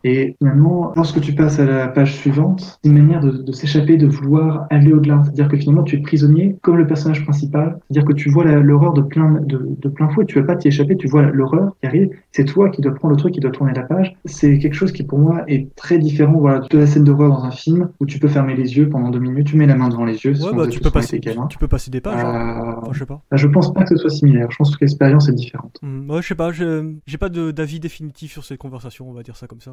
Et finalement, lorsque tu passes à la page suivante, c'est une manière de s'échapper, de vouloir aller au-delà. C'est-à-dire que finalement, tu es prisonnier comme le personnage principal. C'est-à-dire que tu vois l'horreur de plein d'un coup, tu veux pas t'y échapper, tu vois l'horreur qui arrive, c'est toi qui dois prendre le truc, qui dois tourner la page. C'est quelque chose qui, pour moi, est très différent, voilà, de la scène d'horreur dans un film où tu peux fermer les yeux pendant 2 minutes, tu mets la main devant les yeux, Ouais, on bah faisait tous quand on était gamin. tu peux passer des pages, hein. Enfin, je sais pas. Je pense pas que ce soit similaire. Je pense que l'expérience est différente. Ouais, je sais pas, j'ai pas d'avis définitif sur cette conversation, on va dire ça comme ça.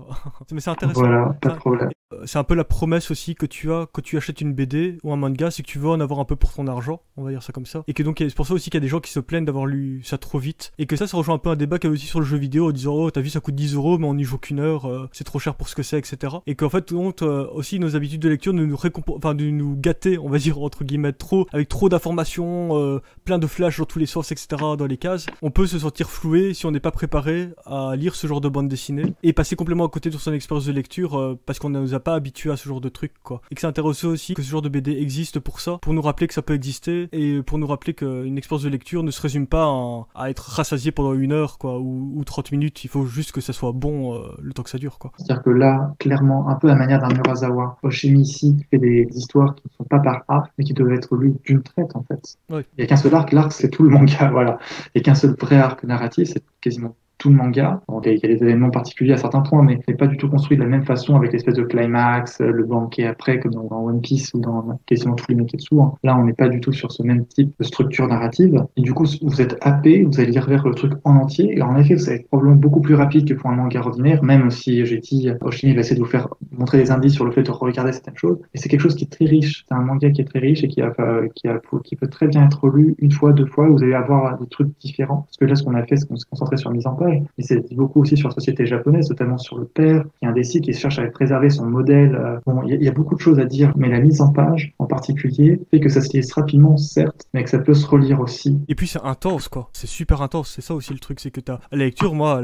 Mais c'est intéressant. Voilà, pas de problème. C'est un peu la promesse aussi que tu as quand tu achètes une BD ou un manga, c'est que tu veux en avoir un peu pour ton argent, on va dire ça comme ça. Et que donc c'est pour ça aussi qu'il y a des gens qui se plaignent d'avoir lu ça trop vite. Et que ça rejoint un peu un débat qu'il y a aussi sur le jeu vidéo en disant oh t'as vu ça coûte 10 € mais on n'y joue qu'une heure, c'est trop cher pour ce que c'est, etc. Et qu'en fait honte aussi nos habitudes de lecture de nous gâter, on va dire entre guillemets trop, avec trop d'informations, plein de flashs dans tous les sens, etc. dans les cases. On peut se sentir floué si on n'est pas préparé à lire ce genre de bande dessinée et passer complètement à côté de son expérience de lecture parce qu'on ne nous a pas habitués à ce genre de truc, quoi. Et que c'est intéressant aussi que ce genre de BD existe pour ça, pour nous rappeler que ça peut exister et pour nous rappeler qu'une expérience de lecture ne se résume pas à être rassasié pendant 1 heure, quoi, ou 30 minutes. Il faut juste que ça soit bon le temps que ça dure, quoi. C'est-à-dire que là, clairement, un peu à la manière d'un Urasawa, Hoshimi ici fait des histoires qui ne sont pas par arc, mais qui doivent être lues d'une traite, en fait. Ouais. Il n'y a qu'un seul arc, l'arc c'est tout le manga, voilà. Il n'y a qu'un seul vrai arc narratif, c'est quasiment tout le manga. Bon, il y a des événements particuliers à certains points, mais c'est pas du tout construit de la même façon avec l'espèce de climax, le banquet après, comme dans One Piece ou dans quasiment tous les Neketsu. Hein. Là, on n'est pas du tout sur ce même type de structure narrative. Et du coup, vous êtes happé, vous allez lire vers le truc en entier. Et en effet, vous allez être probablement beaucoup plus rapide que pour un manga ordinaire, même si j'ai dit, Oshimi va essayer de vous faire montrer des indices sur le fait de regarder certaines choses. Et c'est quelque chose qui est très riche. C'est un manga qui est très riche et qui peut très bien être lu une fois, 2 fois. Vous allez avoir des trucs différents. Parce que là, ce qu'on a fait, c'est qu'on s'est concentré sur la mise en page. Mais c'est beaucoup aussi sur la société japonaise, notamment sur le père, qui est indécis, qui cherche à préserver son modèle. Bon, il y a beaucoup de choses à dire, mais la mise en page, en particulier, fait que ça se lit rapidement, certes, mais que ça peut se relire aussi. Et puis c'est intense, quoi. C'est super intense. C'est ça aussi le truc, c'est que à la lecture, moi,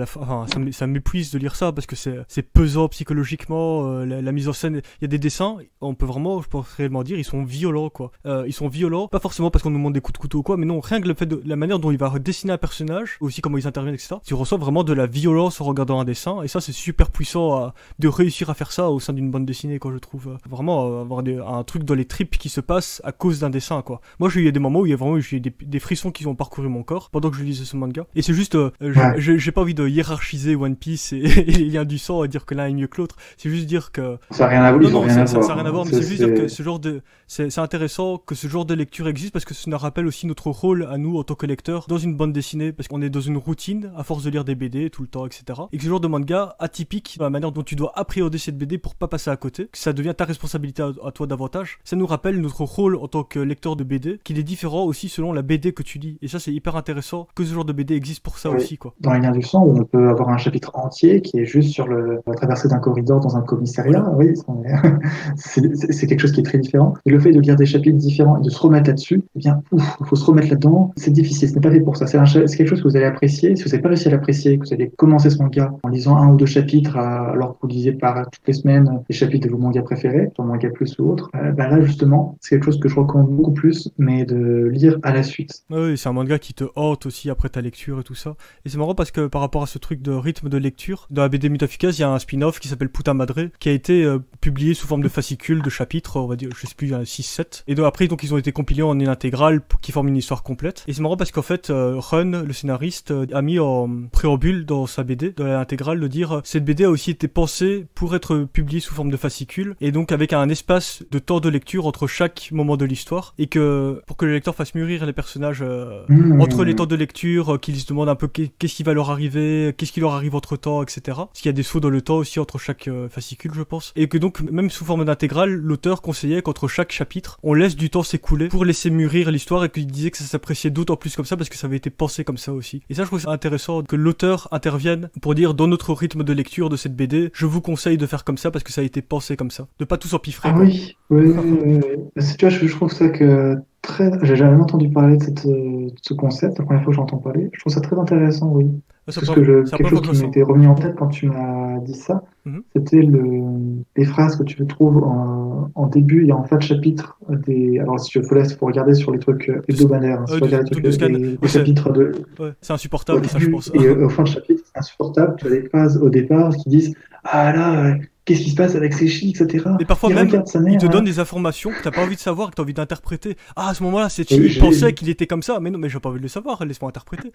ça m'épuise de lire ça parce que c'est pesant psychologiquement. La mise en scène, il y a des dessins, on peut vraiment, je pense réellement dire, ils sont violents, quoi. Ils sont violents, pas forcément parce qu'on nous montre des coups de couteau ou quoi, mais non, rien que le fait de la manière dont il va redessiner un personnage, aussi comment ils interviennent, etc. Tu ressens vraiment de la violence en regardant un dessin, et ça c'est super puissant de réussir à faire ça au sein d'une bande dessinée, quoi, je trouve. Vraiment avoir un truc dans les tripes qui se passe à cause d'un dessin, quoi. Moi j'ai eu des moments où il y a vraiment eu des frissons qui ont parcouru mon corps pendant que je lisais ce manga, et c'est juste, j'ai pas envie de hiérarchiser One Piece et les liens du sang et dire que l'un est mieux que l'autre, c'est juste dire que... Ça n'a rien à voir, non, ça n'a rien à voir, mais c'est juste dire que ce genre de... C'est intéressant que ce genre de lecture existe parce que ça nous rappelle aussi notre rôle à nous en tant que lecteurs dans une bande dessinée, parce qu'on est dans une routine à force de lire des BD tout le temps, etc. Et que ce genre de manga atypique, dans la manière dont tu dois appréhender cette BD pour pas passer à côté, que ça devient ta responsabilité à toi davantage, ça nous rappelle notre rôle en tant que lecteur de BD, qu'il est différent aussi selon la BD que tu lis. Et ça c'est hyper intéressant que ce genre de BD existe pour ça aussi, quoi. Dans Les Liens du Sang, où on peut avoir un chapitre entier qui est juste sur la traversée d'un corridor dans un commissariat, oui, c'est quelque chose qui est très différent. Et le fait de lire des chapitres différents et de se remettre là-dessus, eh bien, il faut se remettre là-dedans. C'est difficile, ce n'est pas fait pour ça. C'est quelque chose que vous allez apprécier. Si vous n'avez pas réussi à l'apprécier, que vous allez commencer ce manga en lisant 1 ou 2 chapitres, alors que vous lisez par toutes les semaines les chapitres de vos mangas préférés, sur Manga Plus ou autre, là justement, c'est quelque chose que je recommande beaucoup plus, mais de lire à la suite. Oui, c'est un manga qui te hante aussi après ta lecture et tout ça. Et c'est marrant parce que par rapport à ce truc de rythme de lecture, dans la BD Mutafukaze, il y a un spin-off qui s'appelle Puta Madre, qui a été publié sous forme de fascicules, de chapitres, on va dire, je sais plus, il y en a 6-7. Et après, donc, ils ont été compilés en une intégrale qui forme une histoire complète. Et c'est marrant parce qu'en fait, Run, le scénariste, a mis en préambule dans sa BD, dans l'intégrale, de dire cette BD a aussi été pensée pour être publiée sous forme de fascicules, et donc avec un espace de temps de lecture entre chaque moment de l'histoire, et que pour que le lecteur fasse mûrir les personnages entre les temps de lecture, qu'ils se demandent un peu qu'est-ce qui va leur arriver, qu'est-ce qui leur arrive entre temps, etc. Parce qu'il y a des sauts dans le temps aussi entre chaque fascicule, je pense. Et que donc, même sous forme d'intégrale, l'auteur conseillait qu'entre chaque chapitre, on laisse du temps s'écouler pour laisser mûrir l'histoire, et qu'il disait que ça s'appréciait d'autant plus comme ça parce que ça avait été pensé comme ça aussi. Et ça, je trouve c'est intéressant que l'auteur intervienne pour dire, dans notre rythme de lecture de cette BD, je vous conseille de faire comme ça parce que ça a été pensé comme ça. De pas tout s'empiffrer. Ah oui. Tu vois, je trouve ça que j'ai jamais entendu parler de ce concept, la première fois que j'entends parler. Je trouve ça très intéressant, oui. Quelque chose qui m'était remis en tête quand tu m'as dit ça, c'était les phrases que tu trouves en début et en fin de chapitre. Alors, si tu veux, faut regarder sur les trucs hebdomadaires. Si tu regardes les chapitres de. Ouais, c'est insupportable, ça, je pense. Et au fin de chapitre, c'est insupportable. Tu as des phrases au départ qui disent: Ah là, qu'est-ce qui se passe avec ses chiens, etc. Et parfois Il même, regarde sa il mère, te hein. donne des informations que t'as pas envie de savoir, que t'as envie d'interpréter. Ah, à ce moment-là, cette Oui, fille je l'ai pensait vu. qu'il était comme ça. Mais non, mais j'ai pas envie de le savoir, laisse-moi interpréter.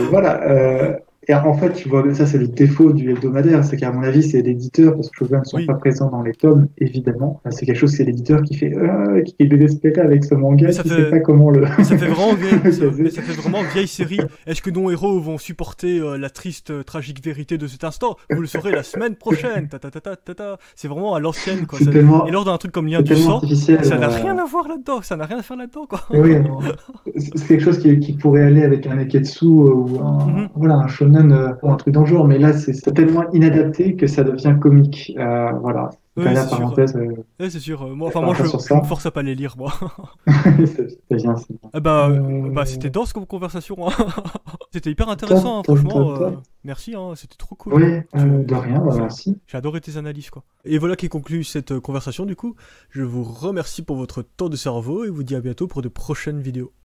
Voilà. Et en fait, tu vois, ça, c'est le défaut du hebdomadaire. C'est qu'à mon avis, c'est l'éditeur, parce que Shogun ne sont Oui, pas présents dans les tomes, évidemment. C'est quelque chose, c'est l'éditeur qui est désespéré avec ce mais manga, ça qui sait fait, pas comment le, mais ça fait vraiment vieille, le mais caser. ça fait vraiment vieille série. Est-ce que nos héros vont supporter la triste, tragique vérité de cet instant? Vous le saurez la semaine prochaine. Ta ta ta ta ta ta. C'est vraiment à l'ancienne, quoi. C'est Et tellement, lors d'un truc comme Lien c'est du tellement sang, artificiel. ça n'a rien à voir là-dedans. Ça n'a rien à faire là-dedans, quoi. Oui, non. C'est quelque chose qui pourrait aller avec un Neketsu ou Mhm. voilà, un shonen ou un truc dans le genre, mais là, c'est tellement inadapté que ça devient comique. Voilà. Oui, Derrière c'est sûr. parenthèse, C'est sûr. Moi, je enfin, moi, m'arrête pas sur je me ça. force à pas les lire, moi. C'est bien, c'est bien. Ah bah c'était dense comme conversation, hein. C'était hyper Top, intéressant, hein, top, franchement. top, top. Merci, hein, c'était trop cool, Oui, quoi. de rien, bah, merci. J'ai adoré tes analyses, quoi. Et voilà qui conclut cette conversation, du coup. Je vous remercie pour votre temps de cerveau et vous dis à bientôt pour de prochaines vidéos.